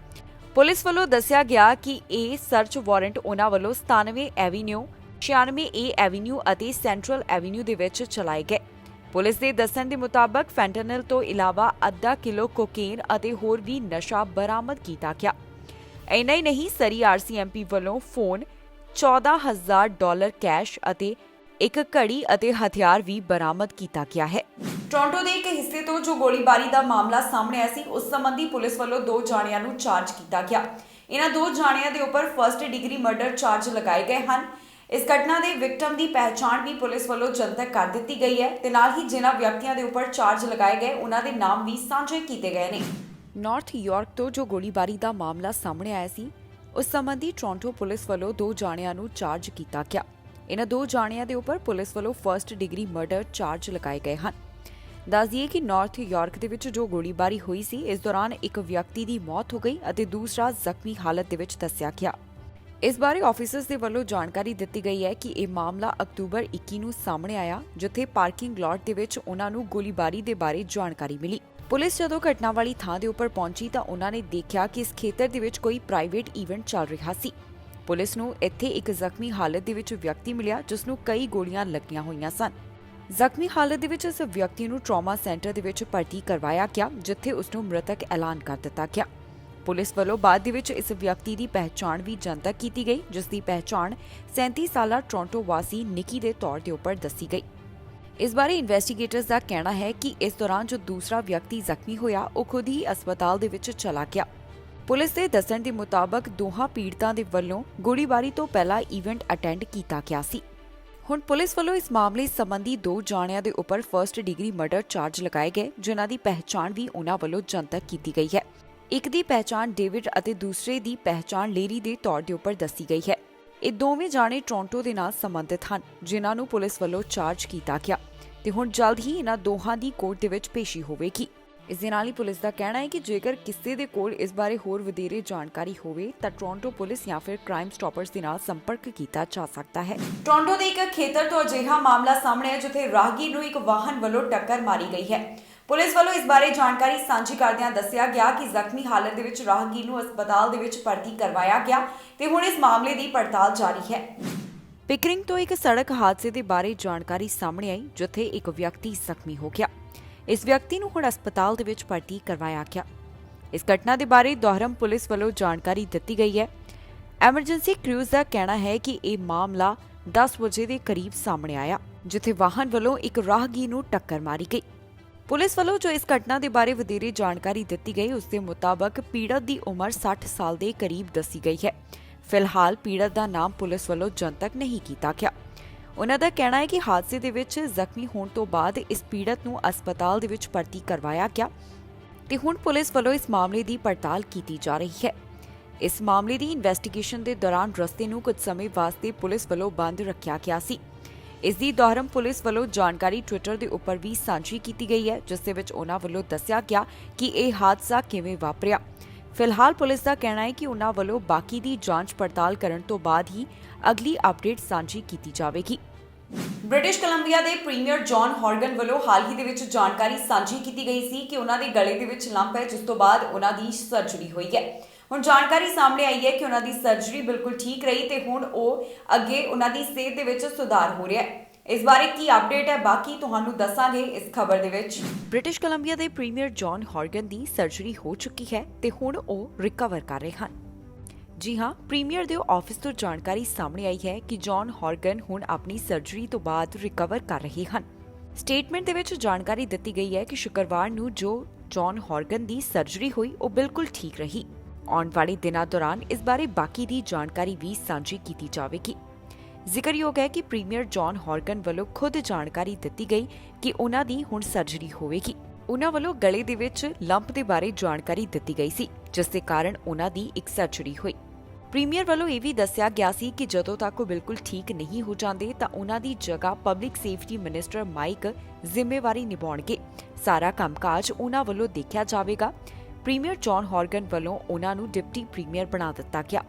ਪੁਲਿਸ ਵੱਲੋਂ ਦੱਸਿਆ ਗਿਆ ਕਿ ਇਹ ਸਰਚ ਵਾਰੰਟ ਉਹਨਾਂ ਵੱਲੋਂ 97 ਐਵੀਨਿਊ, 96A ਐਵੀਨਿਊ ਅਤੇ ਸੈਂਟਰਲ ਐਵੀਨਿਊ ਦੇ ਵਿੱਚ ਚਲਾਏ ਗਏ। ਪੁਲਿਸ ਦੇ ਦੱਸਣ ਦੇ ਮੁਤਾਬਕ ਫੈਂਟਨਲ ਤੋਂ ਇਲਾਵਾ ਅੱਧਾ ਕਿਲੋ ਕੋਕੇਨ ਅਤੇ ਹੋਰ ਵੀ ਨਸ਼ਾ ਬਰਾਮਦ ਕੀਤਾ ਗਿਆ। ਇੰਨਾ ਹੀ ਨਹੀਂ, ਸਰੀ RCMP ਵੱਲੋਂ ਫੋਨ, $14,000 ਕੈਸ਼ ਅਤੇ ਇੱਕ ਘੜੀ ਅਤੇ ਹਥਿਆਰ ਵੀ ਬਰਾਮਦ ਕੀਤਾ ਗਿਆ ਹੈ। ਟੋਰਾਂਟੋ ਦੇ ਇੱਕ ਹਿੱਸੇ ਤੋਂ ਜੋ ਗੋਲੀਬਾਰੀ ਦਾ ਮਾਮਲਾ ਸਾਹਮਣੇ ਆਇਆ ਸੀ, ਉਸ ਸੰਬੰਧੀ ਪੁਲਿਸ ਵੱਲੋਂ 2 ਜਾਣਿਆਂ ਨੂੰ ਚਾਰਜ ਕੀਤਾ ਗਿਆ। ਇਹਨਾਂ 2 ਜਾਣਿਆਂ ਦੇ ਉੱਪਰ ਫਰਸਟ ਡਿਗਰੀ ਮਰਡਰ ਚਾਰਜ ਲਗਾਏ ਗਏ ਹਨ। ਇਸ ਘਟਨਾ ਦੇ ਵਿਕਟਮ ਦੀ ਪਹਿਚਾਣ ਵੀ ਪੁਲਿਸ ਵੱਲੋਂ ਜਨਤਕ ਕਰ ਦਿੱਤੀ ਗਈ ਹੈ ਤੇ ਨਾਲ ਹੀ ਜਿਨ੍ਹਾਂ ਵਿਅਕਤੀਆਂ ਦੇ ਉੱਪਰ ਚਾਰਜ ਲਗਾਏ ਗਏ ਉਹਨਾਂ ਦੇ ਨਾਮ ਵੀ ਸਾਂਝੇ ਕੀਤੇ ਗਏ ਨੇ। ਨਾਰਥ ਯਾਰਕ ਤੋਂ ਜੋ ਗੋਲੀਬਾਰੀ ਦਾ ਮਾਮਲਾ ਸਾਹਮਣੇ ਆਇਆ ਸੀ, ਉਸ ਸੰਬੰਧੀ ਟੋਰਾਂਟੋ ਪੁਲਿਸ ਵੱਲੋਂ 2 ਜਾਣਿਆਂ ਨੂੰ ਚਾਰਜ ਕੀਤਾ ਗਿਆ। ਇਹਨਾਂ 2 ਜਾਣਿਆਂ ਦੇ ਉੱਪਰ ਪੁਲਿਸ ਵੱਲੋਂ ਫਰਸਟ ਡਿਗਰੀ ਮਰਡਰ ਚਾਰਜ ਲਗਾਏ ਗਏ ਹਨ। ਦੱਸ ਦਈਏ ਕਿ ਨਾਰਥ ਯਾਰਕ ਦੇ ਵਿੱਚ ਜੋ ਗੋਲੀਬਾਰੀ ਹੋਈ ਸੀ, ਇਸ ਦੌਰਾਨ ਇੱਕ ਵਿਅਕਤੀ ਦੀ ਮੌਤ ਹੋ ਗਈ ਅਤੇ ਦੂਸਰਾ ਜ਼ਖਮੀ ਹਾਲਤ ਦੇ ਵਿੱਚ ਦੱਸਿਆ ਗਿਆ। ਇਸ ਬਾਰੇ ਆਫੀਸਰਸ ਦੇ ਵੱਲੋਂ ਜਾਣਕਾਰੀ ਦਿੱਤੀ ਗਈ ਹੈ ਕਿ ਇਹ ਮਾਮਲਾ ਅਕਤੂਬਰ 21 ਨੂੰ ਸਾਹਮਣੇ ਆਇਆ, ਜਿੱਥੇ ਪਾਰਕਿੰਗ ਲਾਟ ਦੇ ਵਿੱਚ ਉਹਨਾਂ ਨੂੰ ਗੋਲੀਬਾਰੀ ਦੇ ਬਾਰੇ ਜਾਣਕਾਰੀ ਮਿਲੀ। ਪੁਲਿਸ ਜਦੋਂ ਘਟਨਾ ਵਾਲੀ ਥਾਂ ਦੇ ਉੱਪਰ ਪਹੁੰਚੀ ਤਾਂ ਉਹਨਾਂ ਨੇ ਦੇਖਿਆ ਕਿ ਇਸ ਖੇਤਰ ਦੇ ਵਿੱਚ ਕੋਈ ਪ੍ਰਾਈਵੇਟ ਇਵੈਂਟ ਚੱਲ ਰਿਹਾ ਸੀ। ਪੁਲਿਸ ਨੂੰ ਇੱਥੇ ਇੱਕ ਜ਼ਖਮੀ ਹਾਲਤ ਦੇ ਵਿੱਚ ਵਿਅਕਤੀ ਮਿਲਿਆ, ਜਿਸ ਨੂੰ ਕਈ ਗੋਲੀਆਂ ਲੱਗੀਆਂ ਹੋਈਆਂ ਸਨ। ਜ਼ਖਮੀ ਹਾਲਤ ਦੇ ਵਿੱਚ ਇਸ ਵਿਅਕਤੀ ਨੂੰ ਟਰਾਮਾ ਸੈਂਟਰ ਦੇ ਵਿੱਚ ਭਰਤੀ ਕਰਵਾਇਆ ਗਿਆ, ਜਿੱਥੇ ਉਸ ਨੂੰ ਮ੍ਰਿਤਕ ਐਲਾਨ ਕਰ ਦਿੱਤਾ ਗਿਆ। ਪੁਲਿਸ ਵੱਲੋਂ ਬਾਅਦ ਦੇ ਵਿੱਚ ਇਸ ਵਿਅਕਤੀ ਦੀ ਪਹਿਚਾਣ ਵੀ ਜਨਤਕ ਕੀਤੀ ਗਈ, ਜਿਸ ਦੀ ਪਹਿਚਾਣ 37 ਸਾਲਾ ਟੋਰਾਂਟੋ ਵਾਸੀ ਨਿੱਕੀ ਦੇ ਤੌਰ ਦੇ ਉੱਪਰ ਦੱਸੀ ਗਈ। ਇਸ ਬਾਰੇ ਇਨਵੈਸਟੀਗੇਟਰਸ ਦਾ ਕਹਿਣਾ ਹੈ ਕਿ ਇਸ ਦੌਰਾਨ ਜੋ ਦੂਸਰਾ ਵਿਅਕਤੀ ਜ਼ਖਮੀ ਹੋਇਆ ਉਹ ਖੁਦ ਹੀ ਹਸਪਤਾਲ ਦੇ ਵਿੱਚ ਚਲਾ ਗਿਆ। ਪੁਲਿਸ ਦੇ ਦੱਸਣ ਦੇ ਮੁਤਾਬਕ ਦੋਹਾਂ ਪੀੜਤਾਂ ਦੇ ਵੱਲੋਂ ਗੋਲੀਬਾਰੀ ਤੋਂ ਪਹਿਲਾਂ ਇਵੈਂਟ ਅਟੈਂਡ ਕੀਤਾ ਗਿਆ ਸੀ। ਹੁਣ ਪੁਲਿਸ ਵੱਲੋਂ ਇਸ ਮਾਮਲੇ ਸੰਬੰਧੀ 2 ਜਾਣਿਆਂ ਦੇ ਉੱਪਰ ਫਰਸਟ ਡਿਗਰੀ ਮਰਡਰ ਚਾਰਜ ਲਗਾਏ ਗਏ, ਜਿਨ੍ਹਾਂ ਦੀ ਪਹਿਚਾਣ ਵੀ ਉਹਨਾਂ ਵੱਲੋਂ ਜਨਤਕ ਕੀਤੀ ਗਈ ਹੈ। ਇੱਕ ਦੀ ਪਹਿਚਾਣ ਡੇਵਿਡ ਅਤੇ ਦੂਸਰੇ ਦੀ ਪਹਿਚਾਣ ਲੇਰੀ ਦੇ ਤੌਰ ਦੇ ਉੱਪਰ ਦੱਸੀ ਗਈ ਹੈ। ਇਹ ਦੋਵੇਂ ਜਾਣੇ ਟੋਰਾਂਟੋ ਦੇ ਨਾਲ ਸੰਬੰਧਿਤ ਹਨ, ਜਿਨ੍ਹਾਂ ਨੂੰ ਪੁਲਿਸ ਵੱਲੋਂ ਚਾਰਜ ਕੀਤਾ ਗਿਆ ਤੇ ਹੁਣ ਜਲਦ ਹੀ ਇਹਨਾਂ ਦੋਹਾਂ ਦੀ ਕੋਰਟ ਦੇ ਵਿੱਚ ਪੇਸ਼ੀ ਹੋਵੇਗੀ। ਇਸ ਦੇ ਨਾਲ ਹੀ ਪੁਲਿਸ ਦਾ ਕਹਿਣਾ ਹੈ ਕਿ ਜੇਕਰ ਕਿਸੇ ਦੇ ਕੋਲ ਇਸ ਬਾਰੇ ਹੋਰ ਵਧੇਰੇ ਜਾਣਕਾਰੀ ਹੋਵੇ ਤਾਂ ਟੋਰਾਂਟੋ ਪੁਲਿਸ ਜਾਂ ਫਿਰ ਕ੍ਰਾਈਮ ਸਟਾਪਰਸ ਦੇ ਨਾਲ ਸੰਪਰਕ ਕੀਤਾ ਜਾ ਸਕਦਾ ਹੈ। ਟੋਰਾਂਟੋ ਦੇ ਇੱਕ ਖੇਤਰ ਤੋਂ ਅਜਿਹਾ ਮਾਮਲਾ ਸਾਹਮਣੇ ਹੈ ਜਿੱਥੇ ਰਾਹਗੀਰ ਨੂੰ ਇੱਕ ਵਾਹਨ ਵੱਲੋਂ ਟੱਕਰ ਮਾਰੀ ਗਈ ਹੈ। ਪੁਲਿਸ ਵੱਲੋਂ ਇਸ ਬਾਰੇ ਜਾਣਕਾਰੀ ਸਾਂਝੀ ਕਰਦਿਆਂ ਦੱਸਿਆ ਗਿਆ ਕਿ ਜ਼ਖਮੀ ਹਾਲਤ ਦੇ ਵਿੱਚ ਰਾਹਗੀਰ ਨੂੰ ਹਸਪਤਾਲ ਦੇ ਵਿੱਚ ਭਰਤੀ ਕਰਵਾਇਆ ਗਿਆ ਤੇ ਹੁਣ ਇਸ ਮਾਮਲੇ ਦੀ ਪੜਤਾਲ ਜਾਰੀ ਹੈ। ਪਿਕਰਿੰਗ ਤੋਂ ਇੱਕ ਸੜਕ ਹਾਦਸੇ ਦੇ ਬਾਰੇ ਜਾਣਕਾਰੀ ਸਾਹਮਣੇ ਆਈ, ਜਿੱਥੇ ਇੱਕ ਵਿਅਕਤੀ ਜ਼ਖਮੀ ਹੋ ਗਿਆ। ਇਸ ਵਿਅਕਤੀ ਨੂੰ ਹੁਣ ਹਸਪਤਾਲ ਦੇ ਵਿੱਚ ਭਰਤੀ ਕਰਵਾਇਆ ਗਿਆ। ਇਸ ਘਟਨਾ ਦੇ ਬਾਰੇ ਦੁਹਰਮ ਪੁਲਿਸ ਵੱਲੋਂ ਜਾਣਕਾਰੀ ਦਿੱਤੀ ਗਈ ਹੈ। ਐਮਰਜੈਂਸੀ ਕ੍ਰੂਜ਼ ਦਾ ਕਹਿਣਾ ਹੈ ਕਿ ਇਹ ਮਾਮਲਾ 10 ਵਜੇ ਦੇ ਕਰੀਬ ਸਾਹਮਣੇ ਆਇਆ, ਜਿੱਥੇ ਵਾਹਨ ਵੱਲੋਂ ਇੱਕ ਰਾਹਗੀਰ ਨੂੰ ਟੱਕਰ ਮਾਰੀ ਗਈ। ਪੁਲਿਸ ਵੱਲੋਂ ਜੋ ਇਸ ਘਟਨਾ ਦੇ ਬਾਰੇ ਵਧੇਰੇ ਜਾਣਕਾਰੀ ਦਿੱਤੀ ਗਈ, ਉਸ ਦੇ ਮੁਤਾਬਕ ਪੀੜਤ ਦੀ ਉਮਰ 60 ਸਾਲ ਦੇ ਕਰੀਬ ਦੱਸੀ ਗਈ ਹੈ। ਫਿਲਹਾਲ ਪੀੜਤ ਦਾ ਨਾਮ ਪੁਲਿਸ ਵੱਲੋਂ ਜਨਤਕ ਨਹੀਂ ਕੀਤਾ ਗਿਆ। ਉਹਨਾਂ ਦਾ ਕਹਿਣਾ ਹੈ ਕਿ ਹਾਦਸੇ ਦੇ ਵਿੱਚ ਜ਼ਖਮੀ ਹੋਣ ਤੋਂ ਬਾਅਦ ਇਸ ਪੀੜਤ ਨੂੰ ਹਸਪਤਾਲ ਦੇ ਵਿੱਚ ਭਰਤੀ ਕਰਵਾਇਆ ਗਿਆ ਤੇ ਹੁਣ ਪੁਲਿਸ ਵੱਲੋਂ ਇਸ ਮਾਮਲੇ ਦੀ ਪੜਤਾਲ ਕੀਤੀ ਜਾ ਰਹੀ ਹੈ। ਇਸ ਮਾਮਲੇ ਦੀ ਇਨਵੈਸਟੀਗੇਸ਼ਨ ਦੇ ਦੌਰਾਨ ਰਸਤੇ ਨੂੰ ਕੁਝ ਸਮੇਂ ਵਾਸਤੇ ਪੁਲਿਸ ਵੱਲੋਂ ਬੰਦ ਰੱਖਿਆ ਗਿਆ ਸੀ। ਇਸ ਦੀ ਦੁਹਰਮ ਪੁਲਿਸ ਵੱਲੋਂ ਜਾਣਕਾਰੀ ਟਵਿੱਟਰ ਦੇ ਉੱਪਰ ਵੀ ਸਾਂਝੀ ਕੀਤੀ ਗਈ ਹੈ, ਜਿਸ ਦੇ ਵਿੱਚ ਉਹਨਾਂ ਵੱਲੋਂ ਦੱਸਿਆ ਗਿਆ ਕਿ ਇਹ ਹਾਦਸਾ ਕਿਵੇਂ ਵਾਪਰਿਆ। ਫਿਲਹਾਲ ਪੁਲਿਸ ਦਾ ਕਹਿਣਾ ਹੈ ਕਿ ਉਹਨਾਂ ਵੱਲੋਂ ਬਾਕੀ ਦੀ ਜਾਂਚ ਪੜਤਾਲ ਕਰਨ ਤੋਂ ਬਾਅਦ ਹੀ ਅਗਲੀ ਅਪਡੇਟ ਸਾਂਝੀ ਕੀਤੀ ਜਾਵੇਗੀ। ਬ੍ਰਿਟਿਸ਼ ਕੋਲੰਬੀਆ ਦੇ ਪ੍ਰੀਮੀਅਰ ਜੌਨ ਹੌਰਗਨ ਵੱਲੋਂ ਹਾਲ ਹੀ ਦੇ ਵਿੱਚ ਜਾਣਕਾਰੀ ਸਾਂਝੀ ਕੀਤੀ ਗਈ ਸੀ ਕਿ ਉਹਨਾਂ ਦੇ ਗਲੇ ਦੇ ਵਿੱਚ ਲੰਪ ਹੈ, ਜਿਸ ਤੋਂ ਬਾਅਦ ਉਹਨਾਂ ਦੀ ਸਰਜਰੀ ਹੋਈ ਹੈ। ਹੁਣ ਜਾਣਕਾਰੀ ਸਾਹਮਣੇ ਆਈ ਹੈ ਕਿ ਉਹਨਾਂ ਦੀ ਸਰਜਰੀ ਬਿਲਕੁਲ ਠੀਕ ਰਹੀ ਤੇ ਹੁਣ ਉਹ ਅੱਗੇ ਉਹਨਾਂ ਦੀ ਸਿਹਤ ਦੇ ਵਿੱਚ ਸੁਧਾਰ ਹੋ ਰਿਹਾ ਹੈ। ਇਸ ਬਾਰੇ ਕੀ ਅਪਡੇਟ ਹੈ ਬਾਕੀ ਤੁਹਾਨੂੰ ਦੱਸਾਂਗੇ ਇਸ ਖਬਰ ਦੇ ਵਿੱਚ। ਬ੍ਰਿਟਿਸ਼ ਕੋਲੰਬੀਆ ਦੇ ਪ੍ਰੀਮੀਅਰ ਜੌਨ ਹੌਰਗਨ ਦੀ ਸਰਜਰੀ ਹੋ ਚੁੱਕੀ ਹੈ ਤੇ ਹੁਣ ਉਹ ਰਿਕਵਰ ਕਰ ਰਹੇ ਹਨ। ਜੀ ਹਾਂ, ਪ੍ਰੀਮੀਅਰ ਦੇ ਆਫਿਸ ਤੋਂ ਜਾਣਕਾਰੀ ਸਾਹਮਣੇ ਆਈ ਹੈ ਕਿ ਜੌਨ ਹੌਰਗਨ ਹੁਣ ਆਪਣੀ ਸਰਜਰੀ ਤੋਂ ਬਾਅਦ ਰਿਕਵਰ ਕਰ ਰਹੇ ਹਨ। ਸਟੇਟਮੈਂਟ ਦੇ ਵਿੱਚ ਜਾਣਕਾਰੀ ਦਿੱਤੀ ਗਈ ਹੈ ਕਿ ਸ਼ੁੱਕਰਵਾਰ ਨੂੰ ਜੋ ਜੌਨ ਹੌਰਗਨ ਦੀ ਸਰਜਰੀ ਹੋਈ ਉਹ ਬਿਲਕੁਲ ਠੀਕ ਰਹੀ। ਆਉਣ ਵਾਲੇ ਦਿਨਾਂ ਦੌਰਾਨ ਇਸ ਬਾਰੇ ਬਾਕੀ ਦੀ ਜਾਣਕਾਰੀ ਵੀ ਸਾਂਝੀ ਕੀਤੀ ਜਾਵੇਗੀ। ਜ਼ਿਕਰਯੋਗ ਹੈ ਕਿ ਪ੍ਰੀਮੀਅਰ ਜੌਨ ਹੌਰਗਨ ਵੱਲੋਂ ਖੁਦ ਜਾਣਕਾਰੀ ਦਿੱਤੀ ਗਈ ਕਿ ਉਹਨਾਂ ਦੀ ਹੁਣ ਸਰਜਰੀ ਹੋਵੇਗੀ। ਉਹਨਾਂ ਵੱਲੋਂ ਗਲੇ ਦੇ ਵਿੱਚ ਲੰਪ ਦੇ ਬਾਰੇ ਜਾਣਕਾਰੀ ਦਿੱਤੀ ਗਈ ਸੀ, ਜਿਸ ਦੇ ਕਾਰਨ ਉਹਨਾਂ ਦੀ ਇੱਕ ਸਰਜਰੀ ਹੋਈ। ਪ੍ਰੀਮੀਅਰ ਵੱਲੋਂ ਇਹ ਵੀ ਦੱਸਿਆ ਗਿਆ ਸੀ ਕਿ ਜਦੋਂ ਤੱਕ ਉਹ ਬਿਲਕੁਲ ਠੀਕ ਨਹੀਂ ਹੋ ਜਾਂਦੇ ਤਾਂ ਉਹਨਾਂ ਦੀ ਜਗ੍ਹਾ ਪਬਲਿਕ ਸੇਫਟੀ ਮਿਨਿਸਟਰ ਮਾਈਕ ਜ਼ਿੰਮੇਵਾਰੀ ਨਿਭਾਉਣਗੇ। ਸਾਰਾ ਕੰਮਕਾਜ ਉਹਨਾਂ ਵੱਲੋਂ ਦੇਖਿਆ ਜਾਵੇਗਾ। ਪ੍ਰੀਮੀਅਰ ਜੌਨ ਹੌਰਗਨ ਵੱਲੋਂ ਉਹਨਾਂ ਨੂੰ ਡਿਪਟੀ ਪ੍ਰੀਮੀਅਰ ਬਣਾ ਦਿੱਤਾ ਗਿਆ।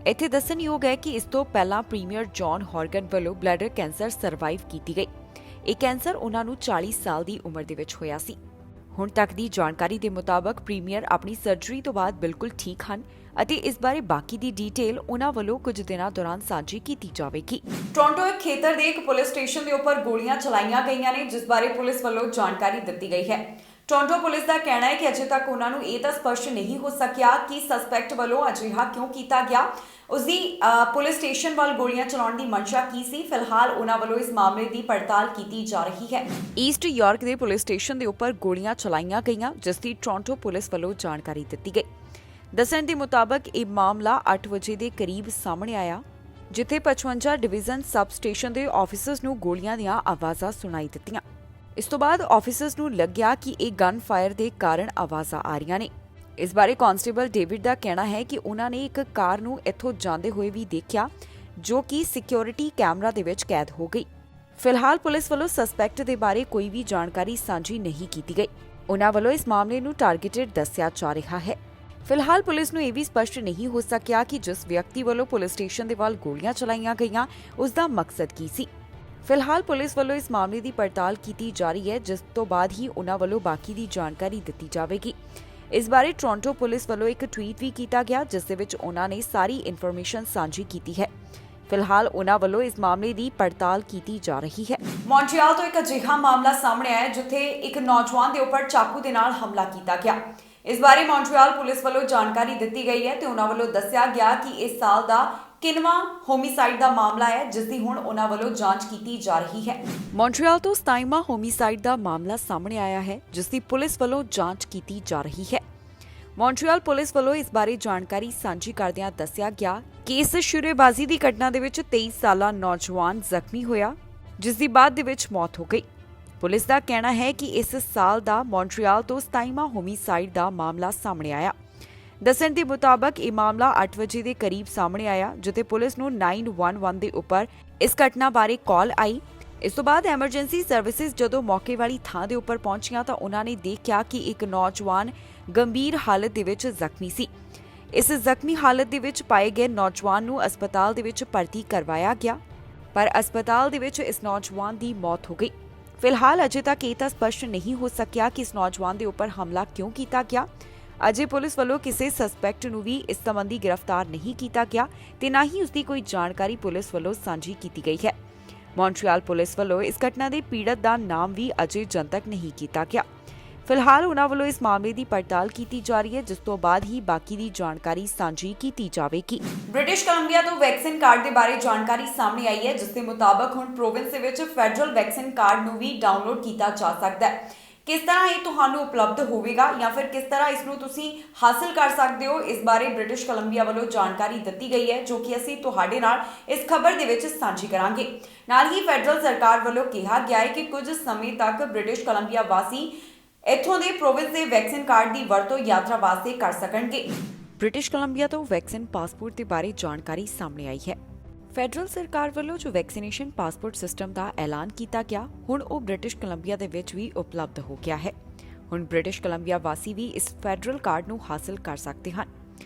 ਇੱਥੇ ਦੱਸਣਯੋਗ ਹੈ ਕਿ ਇਸ ਤੋਂ ਪਹਿਲਾਂ ਪ੍ਰੀਮੀਅਰ ਜੌਨ ਹੌਰਗਨ ਵੱਲੋਂ ਬਲੈਡਰ ਕੈਂਸਰ ਸਰਵਾਈਵ ਕੀਤੀ ਗਈ। ਇਹ ਕੈਂਸਰ ਉਹਨਾਂ ਨੂੰ 40 ਸਾਲ ਦੀ ਉਮਰ ਦੇ ਵਿੱਚ ਹੋਇਆ ਸੀ। ਹੁਣ ਤੱਕ ਦੀ ਜਾਣਕਾਰੀ ਦੇ ਮੁਤਾਬਕ ਪ੍ਰੀਮੀਅਰ ਆਪਣੀ ਸਰਜਰੀ ਤੋਂ ਬਾਅਦ ਬਿਲਕੁਲ ਠੀਕ ਹਨ ਅਤੇ ਇਸ ਬਾਰੇ ਬਾਕੀ ਦੀ ਡੀਟੇਲ ਉਹਨਾਂ ਵੱਲੋਂ ਕੁਝ ਦਿਨਾਂ ਦੌਰਾਨ ਸਾਂਝੀ ਕੀਤੀ ਜਾਵੇਗੀ। ਟੋਰਾਂਟੋ ਖੇਤਰ ਦੇ ਇੱਕ ਪੁਲਿਸ ਸਟੇਸ਼ਨ ਦੇ ਉੱਪਰ ਗੋਲੀਆਂ ਚਲਾਈਆਂ ਗਈਆਂ ਨੇ, ਜਿਸ ਬਾਰੇ ਪੁਲਿਸ ਵੱਲੋਂ ਜਾਣਕਾਰੀ ਦਿੱਤੀ ਗਈ ਹੈ। ਟੋਰਾਂਟੋ ਪੁਲਿਸ ਦਾ ਕਹਿਣਾ ਹੈ ਕਿ ਅਜੇ ਤੱਕ ਉਹਨਾਂ ਨੂੰ ਇਹ ਤਾਂ ਸਪਸ਼ਟ ਨਹੀਂ ਹੋ ਸਕਿਆ ਕਿ ਸਸਪੈਕਟ ਵੱਲੋਂ ਅਜਿਹਾ ਕਿਉਂ ਕੀਤਾ ਗਿਆ। ਉਸਦੀ ਪੁਲਿਸ ਸਟੇਸ਼ਨ ਵੱਲ ਗੋਲੀਆਂ ਚਲਾਉਣ ਦੀ ਮਨਸ਼ਾ ਕੀ ਸੀ। ਫਿਲਹਾਲ ਉਹਨਾਂ ਵੱਲੋਂ ਇਸ ਮਾਮਲੇ ਦੀ ਪੜਤਾਲ ਕੀਤੀ ਜਾ ਰਹੀ ਹੈ। ਈਸਟ ਯਾਰਕ ਦੇ ਪੁਲਿਸ ਸਟੇਸ਼ਨ ਦੇ ਉੱਪਰ ਗੋਲੀਆਂ ਚਲਾਈਆਂ ਗਈਆਂ, ਜਿਸ ਦੀ ਟੋਰਾਂਟੋ ਪੁਲਿਸ ਵੱਲੋਂ ਜਾਣਕਾਰੀ ਦਿੱਤੀ ਗਈ। ਦੱਸਣ ਦੇ ਮੁਤਾਬਕ ਇਹ ਮਾਮਲਾ 8 ਵਜੇ ਦੇ ਕਰੀਬ ਸਾਹਮਣੇ ਆਇਆ, ਜਿੱਥੇ 55 ਡਿਵੀਜ਼ਨ ਸਬ ਸਟੇਸ਼ਨ ਦੇ ਆਫੀਸਰਸ ਨੂੰ ਗੋਲੀਆਂ ਦੀਆਂ ਆਵਾਜ਼ਾਂ ਸੁਣਾਈ ਦਿੱਤੀਆਂ। ਇਸ ਤੋਂ ਬਾਅਦ ਆਫੀਸਰਸ ਨੂੰ ਲੱਗਿਆ ਕਿ ਇਹ ਗਨ ਫਾਇਰ ਦੇ ਕਾਰਨ ਆਵਾਜ਼ਾਂ ਆ ਰਹੀਆਂ ਨੇ। ਇਸ ਬਾਰੇ ਕਾਂਸਟੇਬਲ ਡੇਵਿਡ ਦਾ ਕਹਿਣਾ ਹੈ ਕਿ ਉਹਨਾਂ ਨੇ ਇੱਕ ਕਾਰ ਨੂੰ ਇੱਥੋਂ ਜਾਂਦੇ ਹੋਏ ਵੀ ਦੇਖਿਆ, ਜੋ ਕਿ ਸਿਕਿਉਰਿਟੀ ਕੈਮਰਾ ਦੇ ਵਿੱਚ ਕੈਦ ਹੋ ਗਈ। ਫਿਲਹਾਲ ਪੁਲਿਸ ਵੱਲੋਂ ਸਸਪੈਕਟ ਦੇ ਬਾਰੇ ਕੋਈ ਵੀ ਜਾਣਕਾਰੀ ਸਾਂਝੀ ਨਹੀਂ ਕੀਤੀ ਗਈ। ਉਹਨਾਂ ਵੱਲੋਂ ਇਸ ਮਾਮਲੇ ਨੂੰ ਟਾਰਗੇਟਡ ਦੱਸਿਆ ਜਾ ਰਿਹਾ ਹੈ। ਫਿਲਹਾਲ ਪੁਲਿਸ ਨੂੰ ਇਹ ਵੀ ਸਪਸ਼ਟ ਨਹੀਂ ਹੋ ਸਕਿਆ ਕਿ ਜਿਸ ਵਿਅਕਤੀ ਵੱਲੋਂ ਪੁਲਿਸ ਸਟੇਸ਼ਨ ਦੇ ਵੱਲ ਗੋਲੀਆਂ ਚਲਾਈਆਂ ਗਈਆਂ ਉਸ ਦਾ ਮਕਸਦ ਕੀ ਸੀ। ਫਿਲਹਾਲ ਪੁਲਿਸ ਵੱਲੋਂ ਇਸ ਮਾਮਲੇ ਦੀ ਪੜਤਾਲ ਕੀਤੀ ਜਾ ਰਹੀ ਹੈ, ਜਿਸ ਤੋਂ ਬਾਅਦ ਹੀ ਉਨ੍ਹਾਂ ਵੱਲੋਂ ਬਾਕੀ ਦੀ ਜਾਣਕਾਰੀ ਦਿੱਤੀ ਜਾਵੇਗੀ। ਇਸ ਬਾਰੇ ਟੋਰਾਂਟੋ ਪੁਲਿਸ ਵੱਲੋਂ ਇੱਕ ਟਵੀਟ ਵੀ ਕੀਤਾ ਗਿਆ, ਜਿਸ ਦੇ ਵਿੱਚ ਉਨ੍ਹਾਂ ਨੇ ਸਾਰੀ ਇਨਫੋਰਮੇਸ਼ਨ ਸਾਂਝੀ ਕੀਤੀ ਹੈ। ਫਿਲਹਾਲ ਉਨ੍ਹਾਂ ਵੱਲੋਂ ਇਸ ਮਾਮਲੇ ਦੀ ਪੜਤਾਲ ਕੀਤੀ ਜਾ ਰਹੀ ਹੈ। ਮੌਂਟਰੀਅਲ ਤੋਂ ਇੱਕ ਅਜਿਹਾ ਮਾਮਲਾ ਸਾਹਮਣੇ ਆਇਆ ਜਿੱਥੇ ਇੱਕ ਨੌਜਵਾਨ ਦੇ ਉੱਪਰ ਚਾਕੂ ਦੇ ਨਾਲ ਹਮਲਾ ਕੀਤਾ ਗਿਆ। ਇਸ ਬਾਰੇ ਮੌਂਟਰੀਅਲ ਪੁਲਿਸ ਵੱਲੋਂ ਜਾਣਕਾਰੀ ਦਿੱਤੀ ਗਈ ਹੈ ਤੇ ਉਨ੍ਹਾਂ ਵੱਲੋਂ ਦੱਸਿਆ ਗਿਆ ਕਿ ਇਸ ਸਾਲ ਦਾ 9ਵਾਂ ਹੋਮਿਸਾਈਡ ਦਾ ਮਾਮਲਾ ਹੈ, ਜਿਸ ਦੀ ਹੁਣ ਉਨ੍ਹਾਂ ਵੱਲੋਂ ਜਾਂਚ ਕੀਤੀ ਜਾ ਰਹੀ ਹੈ। ਮੌਂਟਰੀਅਲ ਤੋਂ 27ਵਾਂ ਹੋਮਿਸਾਈਡ ਦਾ ਮਾਮਲਾ ਸਾਹਮਣੇ ਆਇਆ ਹੈ, ਜਿਸ ਦੀ ਪੁਲਿਸ ਵੱਲੋਂ ਜਾਂਚ ਕੀਤੀ ਜਾ ਰਹੀ ਹੈ। ਮੌਂਟਰੀਅਲ ਪੁਲਿਸ ਵੱਲੋਂ ਇਸ ਬਾਰੇ ਜਾਣਕਾਰੀ ਸਾਂਝੀ ਕਰਦਿਆਂ ਦੱਸਿਆ ਗਿਆ ਕਿ ਇਸ ਸ਼ੁਰੇਬਾਜ਼ੀ ਦੀ ਘਟਨਾ ਦੇ ਵਿੱਚ 23 ਸਾਲਾ ਨੌਜਵਾਨ ਜ਼ਖਮੀ ਹੋਇਆ, ਜਿਸ ਦੀ ਬਾਅਦ ਦੇ ਵਿੱਚ ਮੌਤ ਹੋ ਗਈ। ਪੁਲਿਸ ਦਾ ਕਹਿਣਾ ਹੈ ਕਿ ਇਸ ਸਾਲ ਦਾ ਮੌਂਟਰੀਅਲ ਤੋਂ 27ਵਾਂ ਹੋਮਿਸਾਈਡ ਦਾ ਮਾਮਲਾ ਸਾਹਮਣੇ ਆਇਆ। ਦੱਸਣ ਦੇ ਮੁਤਾਬਕ ਇਹ ਮਾਮਲਾ 8 ਵਜੇ ਦੇ ਕਰੀਬ ਸਾਹਮਣੇ ਆਇਆ, ਜਿੱਥੇ ਪੁਲਿਸ ਨੂੰ 911 ਦੇ ਉੱਪਰ ਇਸ ਘਟਨਾ ਬਾਰੇ ਕਾਲ ਆਈ। ਇਸ ਤੋਂ ਬਾਅਦ ਐਮਰਜੈਂਸੀ ਸਰਵਿਸਿਜ਼ ਜਦੋਂ ਮੌਕੇ ਵਾਲੀ ਥਾਂ ਦੇ ਉੱਪਰ ਪਹੁੰਚੀਆਂ ਤਾਂ ਉਹਨਾਂ ਨੇ ਦੇਖਿਆ ਕਿ ਇੱਕ ਨੌਜਵਾਨ ਗੰਭੀਰ ਹਾਲਤ ਦੇ ਵਿੱਚ ਜ਼ਖਮੀ ਸੀ। ਇਸ ਜ਼ਖਮੀ ਹਾਲਤ ਦੇ ਵਿੱਚ ਪਾਏ ਗਏ ਨੌਜਵਾਨ ਨੂੰ ਹਸਪਤਾਲ ਦੇ ਵਿੱਚ ਭਰਤੀ ਕਰਵਾਇਆ ਗਿਆ, ਪਰ ਹਸਪਤਾਲ ਦੇ ਵਿੱਚ ਇਸ ਨੌਜਵਾਨ ਦੀ ਮੌਤ ਹੋ ਗਈ। ਫਿਲਹਾਲ ਅਜੇ ਤੱਕ ਇਹ ਤਾਂ ਸਪਸ਼ਟ ਨਹੀਂ ਹੋ ਸਕਿਆ ਕਿ ਇਸ ਨੌਜਵਾਨ ਦੇ ਉੱਪਰ ਹਮਲਾ ਕਿਉਂ ਕੀਤਾ ਗਿਆ। ਅਜੇ ਪੁਲਿਸ ਵੱਲੋਂ ਕਿਸੇ ਸਸਪੈਕਟ ਨੂੰ ਵੀ ਇਸ ਸੰਬੰਧੀ ਗ੍ਰਿਫਤਾਰ ਨਹੀਂ ਕੀਤਾ ਗਿਆ ਤੇ ਨਾ ਹੀ ਉਸ ਦੀ ਕੋਈ ਜਾਣਕਾਰੀ ਪੁਲਿਸ ਵੱਲੋਂ ਸਾਂਝੀ ਕੀਤੀ ਗਈ ਹੈ। ਮੌਂਟਰੀਅਲ ਪੁਲਿਸ ਵੱਲੋਂ ਇਸ ਘਟਨਾ ਦੇ ਪੀੜਤ ਦਾ ਨਾਮ ਵੀ ਅਜੇ ਜਨਤਕ ਨਹੀਂ ਕੀਤਾ ਗਿਆ। ਫਿਲਹਾਲ ਉਨ੍ਹਾਂ ਵੱਲੋਂ ਇਸ ਮਾਮਲੇ ਦੀ ਪੜਤਾਲ ਕੀਤੀ ਜਾ ਰਹੀ ਹੈ, ਜਿਸ ਤੋਂ ਬਾਅਦ ਹੀ ਬਾਕੀ ਦੀ ਜਾਣਕਾਰੀ ਸਾਂਝੀ ਕੀਤੀ ਜਾਵੇਗੀ। ਬ੍ਰਿਟਿਸ਼ ਕੋਲੰਬੀਆ ਤੋਂ ਵੈਕਸੀਨ ਕਾਰਡ ਦੇ ਬਾਰੇ ਜਾਣਕਾਰੀ ਸਾਹਮਣੇ ਆਈ ਹੈ, ਜਿਸ ਦੇ ਮੁਤਾਬਕ ਹੁਣ ਪ੍ਰੋਵਿੰਸ ਦੇ ਵਿੱਚ ਫੈਡਰਲ ਵੈਕਸੀਨ ਕਾਰਡ ਨੂੰ ਵੀ ਡਾਊਨਲੋਡ ਕੀਤਾ ਜਾ ਸਕਦਾ ਹੈ। ਕਿਸ ਤਰ੍ਹਾਂ ਇਹ ਤੁਹਾਨੂੰ ਉਪਲਬਧ ਹੋਵੇਗਾ ਜਾਂ ਫਿਰ ਕਿਸ ਤਰ੍ਹਾਂ ਇਸ ਨੂੰ ਤੁਸੀਂ ਹਾਸਲ ਕਰ ਸਕਦੇ ਹੋ, ਇਸ ਬਾਰੇ ਬ੍ਰਿਟਿਸ਼ ਕੋਲੰਬੀਆ ਵੱਲੋਂ ਜਾਣਕਾਰੀ ਦਿੱਤੀ ਗਈ ਹੈ, ਜੋ ਕਿ ਅਸੀਂ ਤੁਹਾਡੇ ਨਾਲ ਇਸ ਖਬਰ ਦੇ ਵਿੱਚ ਸਾਂਝੀ ਕਰਾਂਗੇ। ਨਾਲ ਹੀ ਫੈਡਰਲ ਸਰਕਾਰ ਵੱਲੋਂ ਕਿਹਾ ਗਿਆ ਹੈ ਕਿ ਕੁਝ ਸਮੇਂ ਤੱਕ ਬ੍ਰਿਟਿਸ਼ ਕੋਲੰਬੀਆ ਵਾਸੀ ਇੱਥੋਂ ਦੇ ਪ੍ਰੋਵਿੰਸ ਦੇ ਵੈਕਸੀਨ ਕਾਰਡ ਦੀ ਵਰਤੋਂ ਯਾਤਰਾ ਵਾਸਤੇ ਕਰ ਸਕਣਗੇ। ਬ੍ਰਿਟਿਸ਼ ਕੋਲੰਬੀਆ ਤੋਂ ਵੈਕਸੀਨ ਪਾਸਪੋਰਟ ਦੇ ਬਾਰੇ ਜਾਣਕਾਰੀ ਸਾਹਮਣੇ ਆਈ ਹੈ। ਫੈਡਰਲ ਸਰਕਾਰ ਵੱਲੋਂ ਜੋ ਵੈਕਸੀਨੇਸ਼ਨ ਪਾਸਪੋਰਟ ਸਿਸਟਮ ਦਾ ਐਲਾਨ ਕੀਤਾ ਗਿਆ, ਹੁਣ ਉਹ ਬ੍ਰਿਟਿਸ਼ ਕੋਲੰਬੀਆ ਦੇ ਵਿੱਚ ਵੀ ਉਪਲਬਧ ਹੋ ਗਿਆ ਹੈ। ਹੁਣ ਬ੍ਰਿਟਿਸ਼ ਕੋਲੰਬੀਆ ਵਾਸੀ ਵੀ ਇਸ ਫੈਡਰਲ ਕਾਰਡ ਨੂੰ ਹਾਸਲ ਕਰ ਸਕਦੇ ਹਨ।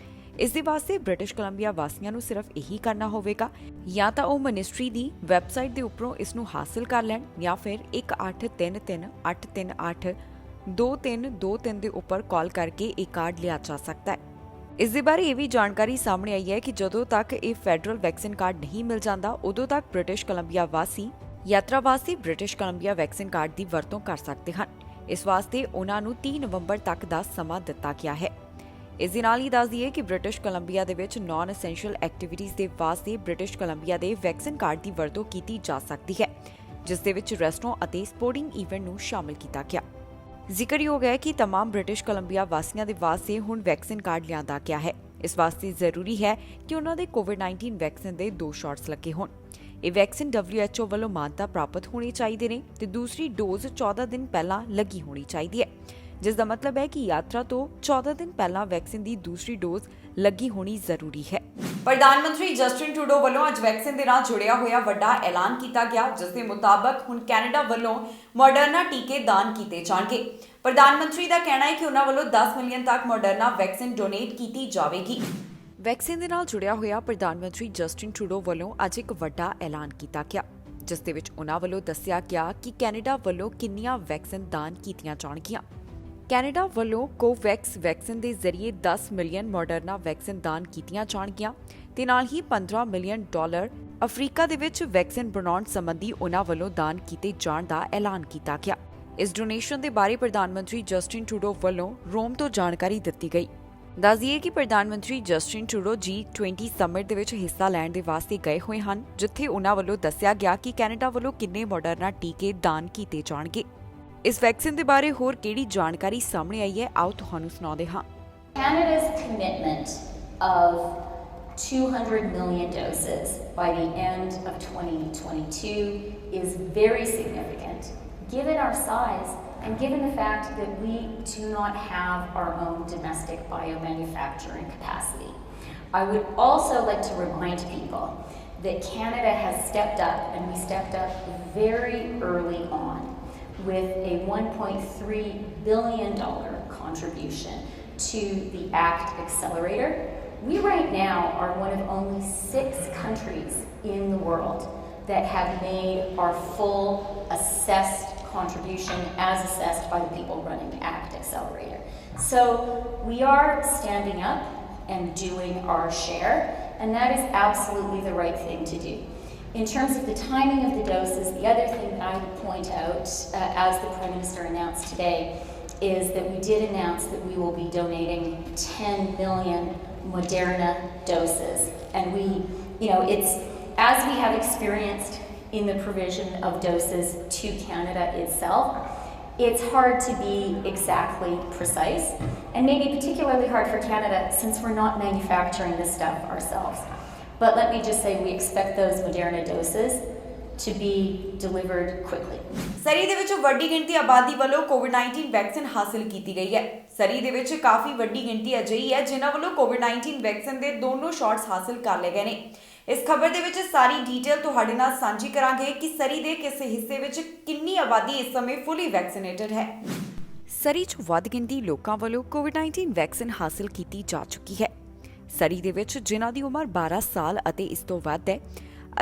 ਇਸ ਦੇ ਵਾਸਤੇ ਬ੍ਰਿਟਿਸ਼ ਕੋਲੰਬੀਆ ਵਾਸੀਆਂ ਨੂੰ ਸਿਰਫ ਇਹੀ ਕਰਨਾ ਹੋਵੇਗਾ, ਜਾਂ ਤਾਂ ਉਹ ਮਿਨਿਸਟਰੀ ਦੀ ਵੈਬਸਾਈਟ ਦੇ ਉੱਪਰੋਂ ਇਸ ਨੂੰ ਹਾਸਲ ਕਰ ਲੈਣ ਜਾਂ ਫਿਰ 1833-838-2323 ਦੇ ਉੱਪਰ ਕਾਲ ਕਰਕੇ ਇਹ ਕਾਰਡ ਲਿਆ ਜਾ ਸਕਦਾ ਹੈ। ਇਸ ਦੇ ਬਾਰੇ ਇਹ ਵੀ ਜਾਣਕਾਰੀ ਸਾਹਮਣੇ ਆਈ ਹੈ ਕਿ ਜਦੋਂ ਤੱਕ ਇਹ ਫੈਡਰਲ ਵੈਕਸੀਨ ਕਾਰਡ ਨਹੀਂ ਮਿਲ ਜਾਂਦਾ, ਉਦੋਂ ਤੱਕ ਬ੍ਰਿਟਿਸ਼ ਕੋਲੰਬੀਆ ਵਾਸੀ ਯਾਤਰਾ ਵਾਸਤੇ ਬ੍ਰਿਟਿਸ਼ ਕੋਲੰਬੀਆ ਵੈਕਸੀਨ ਕਾਰਡ ਦੀ ਵਰਤੋਂ ਕਰ ਸਕਦੇ ਹਨ। ਇਸ ਵਾਸਤੇ ਉਹਨਾਂ ਨੂੰ 30 ਨਵੰਬਰ ਤੱਕ ਦਾ ਸਮਾਂ ਦਿੱਤਾ ਗਿਆ ਹੈ। ਇਸ ਦੇ ਨਾਲ ਹੀ ਦੱਸ ਦਈਏ ਕਿ ਬ੍ਰਿਟਿਸ਼ ਕੋਲੰਬੀਆ ਦੇ ਵਿੱਚ ਨਾਨ ਐਸੈਂਸ਼ੀਅਲ ਐਕਟੀਵਿਟੀਜ਼ ਦੇ ਵਾਸਤੇ ਬ੍ਰਿਟਿਸ਼ ਕੋਲੰਬੀਆ ਦੇ ਵੈਕਸੀਨ ਕਾਰਡ ਦੀ ਵਰਤੋਂ ਕੀਤੀ ਜਾ ਸਕਦੀ ਹੈ, ਜਿਸ ਦੇ ਵਿੱਚ ਰੈਸਟੋਰੈਂਟ ਅਤੇ ਸਪੋਰਟਿੰਗ ਇਵੈਂਟ ਨੂੰ ਸ਼ਾਮਲ ਕੀਤਾ ਗਿਆ। ਜ਼ਿਕਰਯੋਗ ਹੈ ਕਿ तमाम ਬ੍ਰਿਟਿਸ਼ ਕੋਲੰਬੀਆ ਵਾਸੀਆਂ ਦੇ ਵਾਸਤੇ ਹੁਣ ਵੈਕਸੀਨ ਕਾਰਡ ਲਿਆਂਦਾ ਗਿਆ ਹੈ। ਇਸ ਵਾਸਤੇ ਜ਼ਰੂਰੀ ਹੈ ਕਿ ਉਹਨਾਂ ਦੇ ਕੋਵਿਡ-19 ਵੈਕਸੀਨ ਦੇ 2 ਸ਼ਾਟਸ ਲੱਗੇ ਹੋਣ। ਇਹ ਵੈਕਸੀਨ WHO ਵੱਲੋਂ ਮਾਨਤਾ ਪ੍ਰਾਪਤ ਹੋਣੀ ਚਾਹੀਦੇ ਨੇ ਤੇ ਦੂਸਰੀ ਡੋਜ਼ 14 ਦਿਨ ਪਹਿਲਾਂ ਲੱਗੀ ਹੋਣੀ ਚਾਹੀਦੀ ਹੈ, ਜਿਸ ਦਾ ਮਤਲਬ ਹੈ ਕਿ ਯਾਤਰਾ ਤੋਂ 14 ਦਿਨ ਪਹਿਲਾਂ ਵੈਕਸੀਨ ਦੀ ਦੂਸਰੀ ਡੋਜ਼ ਲੱਗੀ ਹੋਣੀ ਜ਼ਰੂਰੀ ਹੈ। ਪ੍ਰਧਾਨ ਮੰਤਰੀ ਜਸਟਿਨ ਟਰੂਡੋ ਵੱਲੋਂ ਅੱਜ ਵੈਕਸੀਨ ਦੇ ਨਾਲ ਜੁੜਿਆ ਹੋਇਆ ਵੱਡਾ ਐਲਾਨ ਕੀਤਾ ਗਿਆ, ਜਿਸ ਦੇ ਮੁਤਾਬਕ ਹੁਣ ਕੈਨੇਡਾ ਵੱਲੋਂ ਮੋਡਰਨਾ ਟੀਕੇ ਦਾਨ ਕੀਤੇ ਜਾਣਗੇ। ਪ੍ਰਧਾਨ ਮੰਤਰੀ ਦਾ ਕਹਿਣਾ ਹੈ ਕਿ ਉਹਨਾਂ ਵੱਲੋਂ 10 ਮਿਲੀਅਨ ਤੱਕ ਮੋਡਰਨਾ ਵੈਕਸੀਨ ਡੋਨੇਟ ਕੀਤੀ ਜਾਵੇਗੀ। ਵੈਕਸੀਨ ਦੇ ਨਾਲ ਜੁੜਿਆ ਹੋਇਆ ਪ੍ਰਧਾਨ ਮੰਤਰੀ ਜਸਟਿਨ ਟਰੂਡੋ ਵੱਲੋਂ ਅੱਜ ਇੱਕ ਵੱਡਾ ਐਲਾਨ ਕੀਤਾ ਗਿਆ, ਜਿਸ ਦੇ ਵਿੱਚ ਉਹਨਾਂ ਵੱਲੋਂ ਦੱਸਿਆ ਗਿਆ ਕਿ ਕੈਨੇਡਾ ਵੱਲੋਂ ਕਿੰਨੀਆਂ ਵੈਕਸੀਨ ਦਾਨ ਕੀਤੀਆਂ ਜਾਣਗੀਆਂ। ਕੈਨੇਡਾ ਵੱਲੋਂ ਕੋਵੈਕਸ ਵੈਕਸੀਨ ਦੇ ਜ਼ਰੀਏ 10 ਮਿਲੀਅਨ ਮੋਡਰਨਾ ਵੈਕਸੀਨ ਦਾਨ ਕੀਤੀਆਂ ਜਾਣਗੀਆਂ ਤੇ ਨਾਲ ਹੀ $15 ਮਿਲੀਅਨ ਅਫਰੀਕਾ ਦੇ ਵਿੱਚ ਵੈਕਸੀਨ ਬਣਾਉਣ ਸੰਬੰਧੀ ਉਹਨਾਂ ਵੱਲੋਂ ਦਾਨ ਕੀਤੇ ਜਾਣ ਦਾ ਐਲਾਨ ਕੀਤਾ ਗਿਆ। ਇਸ ਡੋਨੇਸ਼ਨ ਦੇ ਬਾਰੇ ਪ੍ਰਧਾਨ ਮੰਤਰੀ ਜਸਟਿਨ ਟਰੂਡੋ ਵੱਲੋਂ ਰੋਮ ਤੋਂ ਜਾਣਕਾਰੀ ਦਿੱਤੀ ਗਈ। ਦੱਸ ਦਈਏ ਕਿ ਪ੍ਰਧਾਨ ਮੰਤਰੀ ਜਸਟਿਨ ਟਰੂਡੋ G20 ਸਮਿਟ ਦੇ ਵਿੱਚ ਹਿੱਸਾ ਲੈਣ ਦੇ ਵਾਸਤੇ ਗਏ ਹੋਏ ਹਨ, ਜਿੱਥੇ ਉਹਨਾਂ ਵੱਲੋਂ ਦੱਸਿਆ ਗਿਆ ਕਿ ਕੈਨੇਡਾ ਵੱਲੋਂ ਕਿੰਨੇ ਮੋਡਰਨਾ ਟੀਕੇ ਦਾਨ ਕੀਤੇ ਜਾਣਗੇ। ਇਸ ਵੈਕਸੀਨ ਦੇ ਬਾਰੇ ਹੋਰ ਕਿਹੜੀ ਜਾਣਕਾਰੀ ਸਾਹਮਣੇ ਆਈ ਹੈ, ਆਓ ਤੁਹਾਨੂੰ ਸੁਣਾਉਂਦੇ ਹਾਂ। Canada's commitment of 200 million doses by the end of 2022 is very significant, given our size and given the fact that we do not have our own domestic biomanufacturing capacity. I would also like to remind people that Canada has stepped up, and we stepped up very early on, with a $1.3 billion contribution to the ACT Accelerator. We right now are one of only 6 countries in the world that have made our full assessed contribution as assessed by the people running ACT Accelerator. So we are standing up and doing our share, and that is absolutely the right thing to do. In terms of the timing of the doses, the other thing that I would point out, as the Prime Minister announced today, is that we did announce that we will be donating 10 million Moderna doses. And we, it's, as we have experienced in the provision of doses to Canada itself, it's hard to be exactly precise, and maybe particularly hard for Canada since we're not manufacturing this stuff ourselves. But let me just say, we expect those Moderna doses to be delivered quickly. ਸਰੀ ਦੇ ਵਿੱਚ ਵੱਡੀ ਗਿਣਤੀ ਆਬਾਦੀ ਵੱਲੋਂ ਕੋਵਿਡ-19 vaccine ਹਾਸਲ ਕੀਤੀ ਗਈ ਹੈ। ਸਰੀ ਦੇ ਵਿੱਚ ਕਾਫੀ ਵੱਡੀ ਗਿਣਤੀ ਅਜਿਹੀ ਹੈ ਜਿਨ੍ਹਾਂ ਵੱਲੋਂ ਕੋਵਿਡ-19 ਵੈਕਸੀਨ ਦੇ ਦੋਨੋਂ ਸ਼ਾਟਸ ਹਾਸਲ ਕਰ ਲਏ ਗਏ ਨੇ। ਇਸ ਖਬਰ ਦੇ ਵਿੱਚ ਸਾਰੀ ਡਿਟੇਲ ਤੁਹਾਡੇ ਨਾਲ ਸਾਂਝੀ ਕਰਾਂਗੇ ਕਿ ਸਰੀ ਦੇ ਕਿਸ ਹਿੱਸੇ ਵਿੱਚ ਕਿੰਨੀ ਆਬਾਦੀ ਇਸ ਸਮੇਂ ਫੁੱਲੀ ਵੈਕਸੀਨੇਟਡ ਹੈ। ਸਰੀ 'ਚ ਵੱਧ ਗਿਣਤੀ ਲੋਕਾਂ ਵੱਲੋਂ ਕੋਵਿਡ-19 ਵੈਕਸੀਨ ਹਾਸਲ ਕੀਤੀ ਜਾ ਚੁੱਕੀ ਹੈ। ਸਰੀ ਦੇ ਵਿੱਚ ਜਿਨ੍ਹਾਂ ਦੀ ਉਮਰ 12 ਸਾਲ ਅਤੇ ਇਸ ਤੋਂ ਵੱਧ ਹੈ,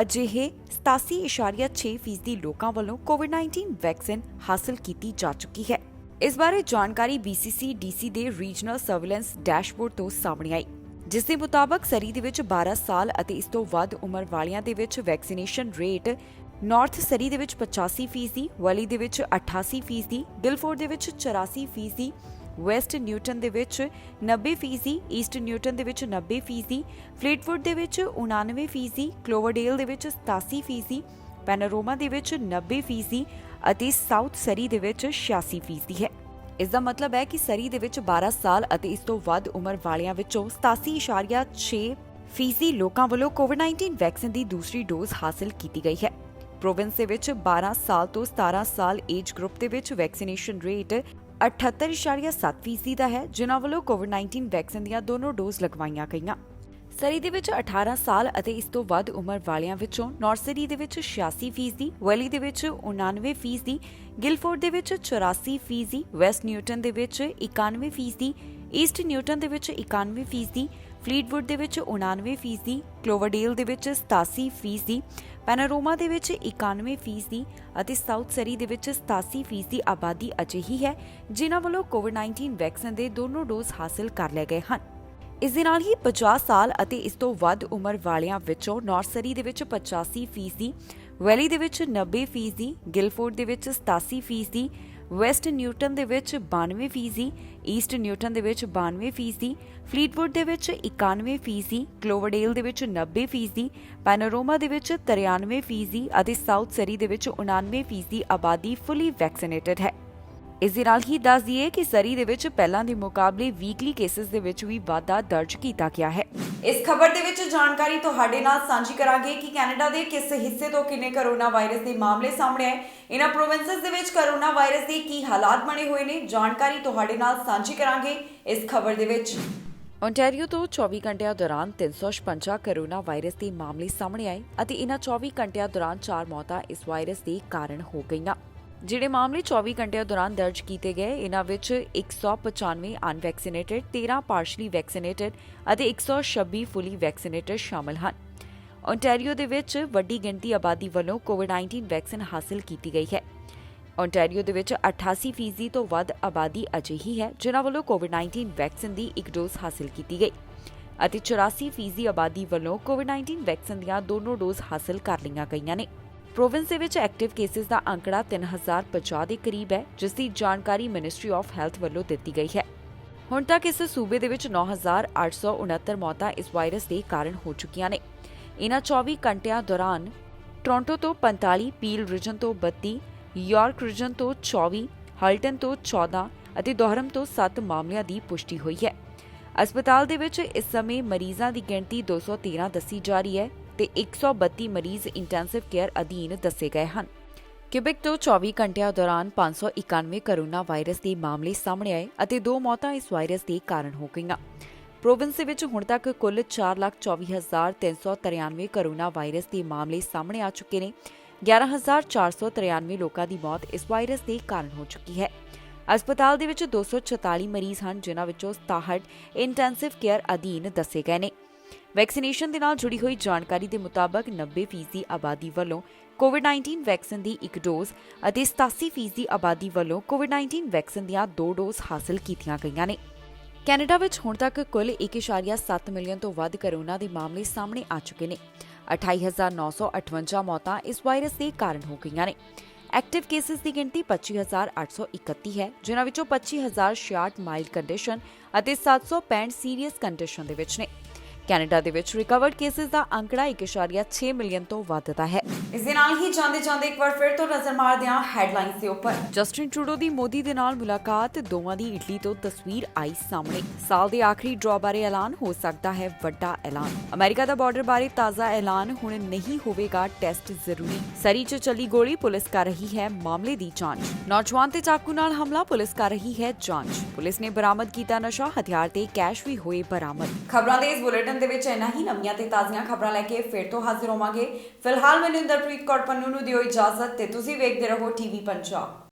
ਅਜਿਹੇ 87.6% ਲੋਕਾਂ ਵੱਲੋਂ ਕੋਵਿਡ-19 ਵੈਕਸੀਨ ਹਾਸਲ ਕੀਤੀ ਜਾ ਚੁੱਕੀ ਹੈ। ਇਸ ਬਾਰੇ ਜਾਣਕਾਰੀ BCC-DC ਦੇ ਰੀਜਨਲ ਸਰਵੇਲੈਂਸ ਡੈਸ਼ਬੋਰਡ ਤੋਂ ਸਾਹਮਣੇ ਆਈ, ਜਿਸ ਦੇ ਮੁਤਾਬਕ ਸਰੀ ਦੇ ਵਿੱਚ 12 ਸਾਲ ਅਤੇ ਇਸ ਤੋਂ ਵੱਧ ਉਮਰ ਵਾਲਿਆਂ ਦੇ ਵਿੱਚ ਵੈਕਸੀਨੇਸ਼ਨ ਰੇਟ ਨਾਰਥ ਸਰੀ ਦੇ ਵਿੱਚ 85%, ਵੈਲੀ ਦੇ ਵਿੱਚ 88%, ਗਿਲਫੋਰਡ ਦੇ ਵਿੱਚ 84%, ਵੈਸਟ ਨਿਊਟਨ ਦੇ ਵਿੱਚ 90%, ਈਸਟ ਨਿਊਟਨ ਦੇ ਵਿੱਚ 90%, ਫਲੀਟਵੁੱਡ ਦੇ ਵਿੱਚ 99%, ਕਲੋਵਰਡੇਲ ਦੇ ਵਿੱਚ 87%, ਪੈਨੋਰਾਮਾ ਦੇ ਵਿੱਚ 90% ਅਤੇ ਸਾਊਥ ਸਰੀ ਦੇ ਵਿੱਚ 86% ਹੈ। ਇਸ ਦਾ ਮਤਲਬ ਹੈ ਕਿ ਸਰੀ ਦੇ ਵਿੱਚ 12 ਸਾਲ ਅਤੇ ਇਸ ਤੋਂ ਵੱਧ ਉਮਰ ਵਾਲਿਆਂ ਵਿੱਚੋਂ 87.6% ਲੋਕਾਂ ਵੱਲੋਂ ਕੋਵਿਡ-19 ਵੈਕਸੀਨ ਦੀ ਦੂਸਰੀ ਡੋਜ਼ ਹਾਸਲ ਕੀਤੀ ਗਈ ਹੈ। ਪ੍ਰੋਵਿੰਸ ਦੇ ਵਿੱਚ 12 ਸਾਲ ਤੋਂ 17 ਸਾਲ ਏਜ ਗਰੁੱਪ ਦੇ ਵਿੱਚ ਵੈਕਸੀਨੇਸ਼ਨ ਰੇਟ 78.7% ਦਾ ਹੈ, ਜਿਨ੍ਹਾਂ ਵੱਲੋਂ ਕੋਵਿਡ-19 ਵੈਕਸੀਨ ਦੀਆਂ ਦੋਨੋਂ ਡੋਜ਼ ਲਗਵਾਈਆਂ ਗਈਆਂ। ਸਰੀ ਦੇ ਵਿੱਚ 18 ਸਾਲ ਅਤੇ ਇਸ ਤੋਂ ਵੱਧ ਉਮਰ ਵਾਲਿਆਂ ਵਿੱਚੋਂ ਨਾਰਥ ਸਰੀ ਦੇ ਵਿੱਚ 86%, ਵੈਲੀ ਦੇ ਵਿੱਚ 99%, ਗਿਲਫੋਰਡ ਦੇ ਵਿੱਚ 84%, ਵੈਸਟ ਨਿਊਟਨ ਦੇ ਵਿੱਚ 91%, ਈਸਟ ਨਿਊਟਨ ਦੇ ਵਿੱਚ 91%, ਫਲੀਟਵੁੱਡ ਦੇ ਵਿੱਚ 99%, ਕਲੋਵਰਡੇਲ ਦੇ ਵਿੱਚ 87%, ਪੈਨੋਰਾਮਾ ਦੇ ਵਿੱਚ 91% ਅਤੇ ਸਾਊਥ ਸਰੀ ਦੇ ਵਿੱਚ 87% ਆਬਾਦੀ ਅਜਿਹੀ ਹੈ ਜਿਨ੍ਹਾਂ ਵੱਲੋਂ ਕੋਵਿਡ-19 ਵੈਕਸੀਨ ਦੇ ਦੋਨੋਂ ਡੋਜ਼ ਹਾਸਲ ਕਰ ਲਏ ਗਏ ਹਨ। ਇਸ ਦੇ ਨਾਲ ਹੀ 50 ਸਾਲ ਅਤੇ ਇਸ ਤੋਂ ਵੱਧ ਉਮਰ ਵਾਲਿਆਂ ਵਿੱਚੋਂ ਨਾਰਥ ਸਰੀ ਦੇ ਵਿੱਚ 85%, ਵੈਲੀ ਦੇ ਵਿੱਚ 90%, ਗਿਲਫੋਰਡ ਦੇ ਵਿੱਚ 87%, ਵੈਸਟ ਨਿਊਟਨ ਦੇ ਵਿੱਚ 92%, ਈਸਟ ਨਿਊਟਨ ਦੇ ਵਿੱਚ 92%, ਫਲੀਟਵੁੱਡ ਦੇ ਵਿੱਚ 91%, ਕਲੋਵਰਡੇਲ ਦੇ ਵਿੱਚ 90%, ਪੈਨੋਰਾਮਾ ਦੇ ਵਿੱਚ 93% ਅਤੇ ਸਾਊਥ ਸਰੀ ਦੇ ਵਿੱਚ 99% ਆਬਾਦੀ ਫੁੱਲੀ ਵੈਕਸੀਨੇਟਡ ਹੈ। ਇਸ ਦੇ ਨਾਲ ਹੀ ਦੱਸ ਦਈਏ ਕਿ ਸਰੀ ਦੇ ਵਿੱਚ ਪਹਿਲਾਂ ਦੇ ਮੁਕਾਬਲੇ ਵੀਕਲੀ ਕੇਸਿਸ ਦੇ ਵਿੱਚ ਵੀ ਵਾਧਾ ਦਰਜ ਕੀਤਾ ਗਿਆ ਹੈ। ਇਸ ਖਬਰ ਦੇ ਵਿੱਚ ਜਾਣਕਾਰੀ ਤੁਹਾਡੇ ਨਾਲ ਸਾਂਝੀ ਕਰਾਂਗੇ ਕਿ ਕੈਨੇਡਾ ਦੇ ਕਿਸ ਹਿੱਸੇ ਤੋਂ ਕਿੰਨੇ ਕੋਰੋਨਾ ਵਾਇਰਸ ਦੇ ਮਾਮਲੇ ਸਾਹਮਣੇ ਆਏ, ਇਹਨਾਂ ਪ੍ਰੋਵਿੰਸਸ ਦੇ ਵਿੱਚ ਕੋਰੋਨਾ ਵਾਇਰਸ ਦੇ ਕੀ ਹਾਲਾਤ ਬਣੇ ਹੋਏ ਨੇ, ਜਾਣਕਾਰੀ ਤੁਹਾਡੇ ਨਾਲ ਸਾਂਝੀ ਕਰਾਂਗੇ ਇਸ ਖਬਰ ਦੇ ਵਿੱਚ। ਓਨਟਾਰੀਓ ਤੋਂ 24 ਘੰਟਿਆਂ ਦੌਰਾਨ 356 ਕੋਰੋਨਾ ਵਾਇਰਸ ਦੇ ਮਾਮਲੇ ਸਾਹਮਣੇ ਆਏ ਅਤੇ ਇਹਨਾਂ 24 ਘੰਟਿਆਂ ਦੌਰਾਨ 4 ਮੌਤਾਂ ਇਸ ਵਾਇਰਸ ਦੇ ਕਾਰਨ ਹੋ ਗਈਆਂ। ਜਿਹੜੇ ਮਾਮਲੇ 24 ਘੰਟਿਆਂ ਦੌਰਾਨ ਦਰਜ ਕੀਤੇ ਗਏ, ਇਹਨਾਂ ਵਿੱਚ 195 ਅਨਵੈਕਸੀਨੇਟਡ, 13 ਪਾਰਸ਼ਲੀ ਵੈਕਸੀਨੇਟਡ ਅਤੇ 126 ਫੁੱਲੀ ਵੈਕਸੀਨੇਟਡ ਸ਼ਾਮਲ ਹਨ। ਓਨਟਾਰੀਓ ਦੇ ਵਿੱਚ ਵੱਡੀ ਗਿਣਤੀ ਆਬਾਦੀ ਵੱਲੋਂ ਕੋਵਿਡ-19 ਵੈਕਸੀਨ ਹਾਸਲ ਕੀਤੀ ਗਈ ਹੈ। ਓਨਟਾਰੀਓ ਦੇ ਵਿੱਚ 88% ਤੋਂ ਵੱਧ ਆਬਾਦੀ ਅਜਿਹੀ ਹੈ ਜਿਨ੍ਹਾਂ ਵੱਲੋਂ ਕੋਵਿਡ-19 ਵੈਕਸੀਨ ਦੀ ਇੱਕ ਡੋਜ਼ ਹਾਸਲ ਕੀਤੀ ਗਈ ਅਤੇ 84% ਆਬਾਦੀ ਵੱਲੋਂ ਕੋਵਿਡ-19 ਵੈਕਸੀਨ ਦੀਆਂ ਦੋਨੋਂ ਡੋਜ਼ ਹਾਸਲ ਕਰ ਲਈਆਂ ਗਈਆਂ ਨੇ। ਪ੍ਰੋਵਿੰਸ ਦੇ ਵਿੱਚ ਐਕਟਿਵ ਕੇਸਿਸ ਦਾ ਅੰਕੜਾ 3050 ਦੇ ਕਰੀਬ ਹੈ, ਜਿਸ ਦੀ ਜਾਣਕਾਰੀ ਮਿਨਿਸਟਰੀ ਆਫ ਹੈਲਥ ਵੱਲੋਂ ਦਿੱਤੀ ਗਈ ਹੈ। ਹੁਣ ਤੱਕ ਇਸ ਸੂਬੇ ਦੇ ਵਿੱਚ 9869 ਮੌਤਾਂ ਇਸ ਵਾਇਰਸ ਦੇ ਕਾਰਨ ਹੋ ਚੁੱਕੀਆਂ ਨੇ। ਇਹਨਾਂ 24 ਘੰਟਿਆਂ ਦੌਰਾਨ ਟੋਰਾਂਟੋ ਤੋਂ 45, ਪੀਲ ਰੀਜਨ ਤੋਂ 32, ਯਾਰਕ ਰੀਜਨ ਤੋਂ 24, ਹਲਟਨ ਤੋਂ 14 ਅਤੇ ਦੁਹਰਮ ਤੋਂ 7 ਮਾਮਲਿਆਂ ਦੀ ਪੁਸ਼ਟੀ ਹੋਈ ਹੈ। ਹਸਪਤਾਲ ਦੇ ਵਿੱਚ ਇਸ ਸਮੇਂ ਮਰੀਜ਼ਾਂ ਦੀ ਗਿਣਤੀ 213 ਦੱਸੀ ਜਾ ਰਹੀ ਹੈ ਤੇ 132 ਮਰੀਜ਼ ਇੰਟੈਂਸਿਵ ਕੇਅਰ ਅਧੀਨ ਦੱਸੇ ਗਏ ਹਨ। ਕਿਊਬਿਕ ਤੋਂ 24 ਘੰਟਿਆਂ ਦੌਰਾਨ 591 ਕੋਰੋਨਾ ਵਾਇਰਸ ਦੇ ਮਾਮਲੇ ਸਾਹਮਣੇ ਆਏ ਅਤੇ 2 ਮੌਤਾਂ ਇਸ ਵਾਇਰਸ ਦੇ ਕਾਰਨ ਹੋ ਗਈਆਂ। ਪ੍ਰੋਵਿੰਸ ਦੇ ਵਿੱਚ ਹੁਣ ਤੱਕ ਕੁੱਲ 4,24,393 ਕੋਰੋਨਾ ਵਾਇਰਸ ਦੇ ਮਾਮਲੇ ਸਾਹਮਣੇ ਆ ਚੁੱਕੇ ਨੇ। 11,493 ਲੋਕਾਂ ਦੀ ਮੌਤ ਇਸ ਵਾਇਰਸ ਦੇ ਕਾਰਨ ਹੋ ਚੁੱਕੀ ਹੈ। ਹਸਪਤਾਲ ਦੇ ਵਿੱਚ 246 ਮਰੀਜ਼ ਹਨ, ਜਿਨ੍ਹਾਂ ਵਿੱਚੋਂ 67 ਇੰਟੈਂਸਿਵ ਕੇਅਰ ਅਧੀਨ ਦੱਸੇ ਗਏ ਨੇ। ਵੈਕਸੀਨੇਸ਼ਨ ਦੇ ਨਾਲ ਜੁੜੀ ਹੋਈ ਜਾਣਕਾਰੀ ਦੇ ਮੁਤਾਬਕ 90% ਆਬਾਦੀ ਵੱਲੋਂ ਕੋਵਿਡ-19 ਵੈਕਸੀਨ ਦੀ ਇੱਕ ਡੋਜ਼ ਅਤੇ 87% ਆਬਾਦੀ ਵੱਲੋਂ ਕੋਵਿਡ-19 ਵੈਕਸੀਨ ਦੀਆਂ 2 ਡੋਜ਼ ਹਾਸਲ ਕੀਤੀਆਂ ਗਈਆਂ ਨੇ। ਕੈਨੇਡਾ ਵਿੱਚ ਹੁਣ ਤੱਕ ਕੁੱਲ 1.7 ਮਿਲੀਅਨ ਤੋਂ ਵੱਧ ਕੋਰੋਨਾ ਦੇ ਮਾਮਲੇ ਸਾਹਮਣੇ ਆ ਚੁੱਕੇ ਨੇ। 28,958 ਮੌਤਾਂ ਇਸ ਵਾਇਰਸ ਦੇ ਕਾਰਨ ਹੋ ਗਈਆਂ ਨੇ। ਐਕਟਿਵ ਕੇਸਿਸ ਦੀ ਗਿਣਤੀ 25,831 ਹੈ, ਜਿਨ੍ਹਾਂ ਵਿੱਚੋਂ 25,066 ਮਾਈਲਡ ਕੰਡੀਸ਼ਨ ਅਤੇ 765 ਸੀਰੀਅਸ ਕੰਡੀਸ਼ਨ ਦੇ ਵਿੱਚ ਨੇ। ਕੈਨੇਡਾ ਦੇ ਵਿੱਚ ਰਿਕਵਰਡ ਕੇਸਿਸ ਦਾ ਅੰਕੜਾ 1.6 ਮਿਲੀਅਨ ਤੋਂ ਵੱਧਦਾ ਹੈ। ਇਸ ਦੇ ਨਾਲ ਹੀ ਜਾਂਦੇ ਇੱਕ ਵਾਰ ਫਿਰ ਤੋਂ ਨਜ਼ਰ ਮਾਰਦੇ ਹਾਂ ਹੈਡਲਾਈਨਸ ਦੇ ਉੱਪਰ। ਜਸਟਿਨ ਟਰੂਡੋ ਦੀ ਮੋਦੀ ਦੇ ਨਾਲ ਮੁਲਾਕਾਤ, ਦੋਵਾਂ ਦੀ ਇਟਲੀ ਤੋਂ ਤਸਵੀਰ ਆਈ ਸਾਹਮਣੇ। ਸਾਲ ਦੇ ਆਖਰੀ ਡਰਾਅ ਬਾਰੇ ਐਲਾਨ, ਹੋ ਸਕਦਾ ਹੈ ਵੱਡਾ ਐਲਾਨ। ਅਮਰੀਕਾ ਦਾ ਬਾਰਡਰ ਬਾਰੇ ਤਾਜ਼ਾ ਐਲਾਨ, ਹੁਣ ਨਹੀਂ ਹੋਵੇਗਾ ਟੈਸਟ ਜ਼ਰੂਰੀ। ਸਰੀ 'ਚ ਚੱਲੀ ਗੋਲੀ, ਪੁਲਿਸ ਕਰ ਰਹੀ ਹੈ ਮਾਮਲੇ ਦੀ ਜਾਂਚ। ਨੌਜਵਾਨ ਤੇ ਚਾਕੂ ਨਾਲ ਹਮਲਾ, ਪੁਲਿਸ ਕਰ ਰਹੀ ਹੈ ਜਾਂਚ। ਪੁਲਿਸ ਨੇ ਬਰਾਮਦ ਕੀਤਾ ਨਸ਼ਾ, ਹਥਿਆਰ ਤੇ ਕੈਸ਼ ਵੀ ਹੋਏ ਬਰਾਮਦ। ਖਬਰਾਂ ਦੇ ਇਸ ਬੁਲੇਟਿਨ ਦੇ ਵਿੱਚ ਇੰਨਾ ਹੀ। ਨਵੀਆਂ ਤੇ ਤਾਜ਼ੀਆਂ ਖਬਰਾਂ ਲੈ ਕੇ ਫਿਰ ਤੋਂ ਹਾਜ਼ਰ ਹੋਵਾਂਗੇ। ਫਿਲਹਾਲ ਮੈਨੂੰ ਇੰਦਰਪ੍ਰੀਤ ਕੌਰ ਪੰਨੂ ਨੂੰ ਦਿਓ ਇਜਾਜ਼ਤ ਤੇ ਤੁਸੀਂ ਵੇਖਦੇ ਰਹੋ ਟੀਵੀ ਪੰਜਾਬ।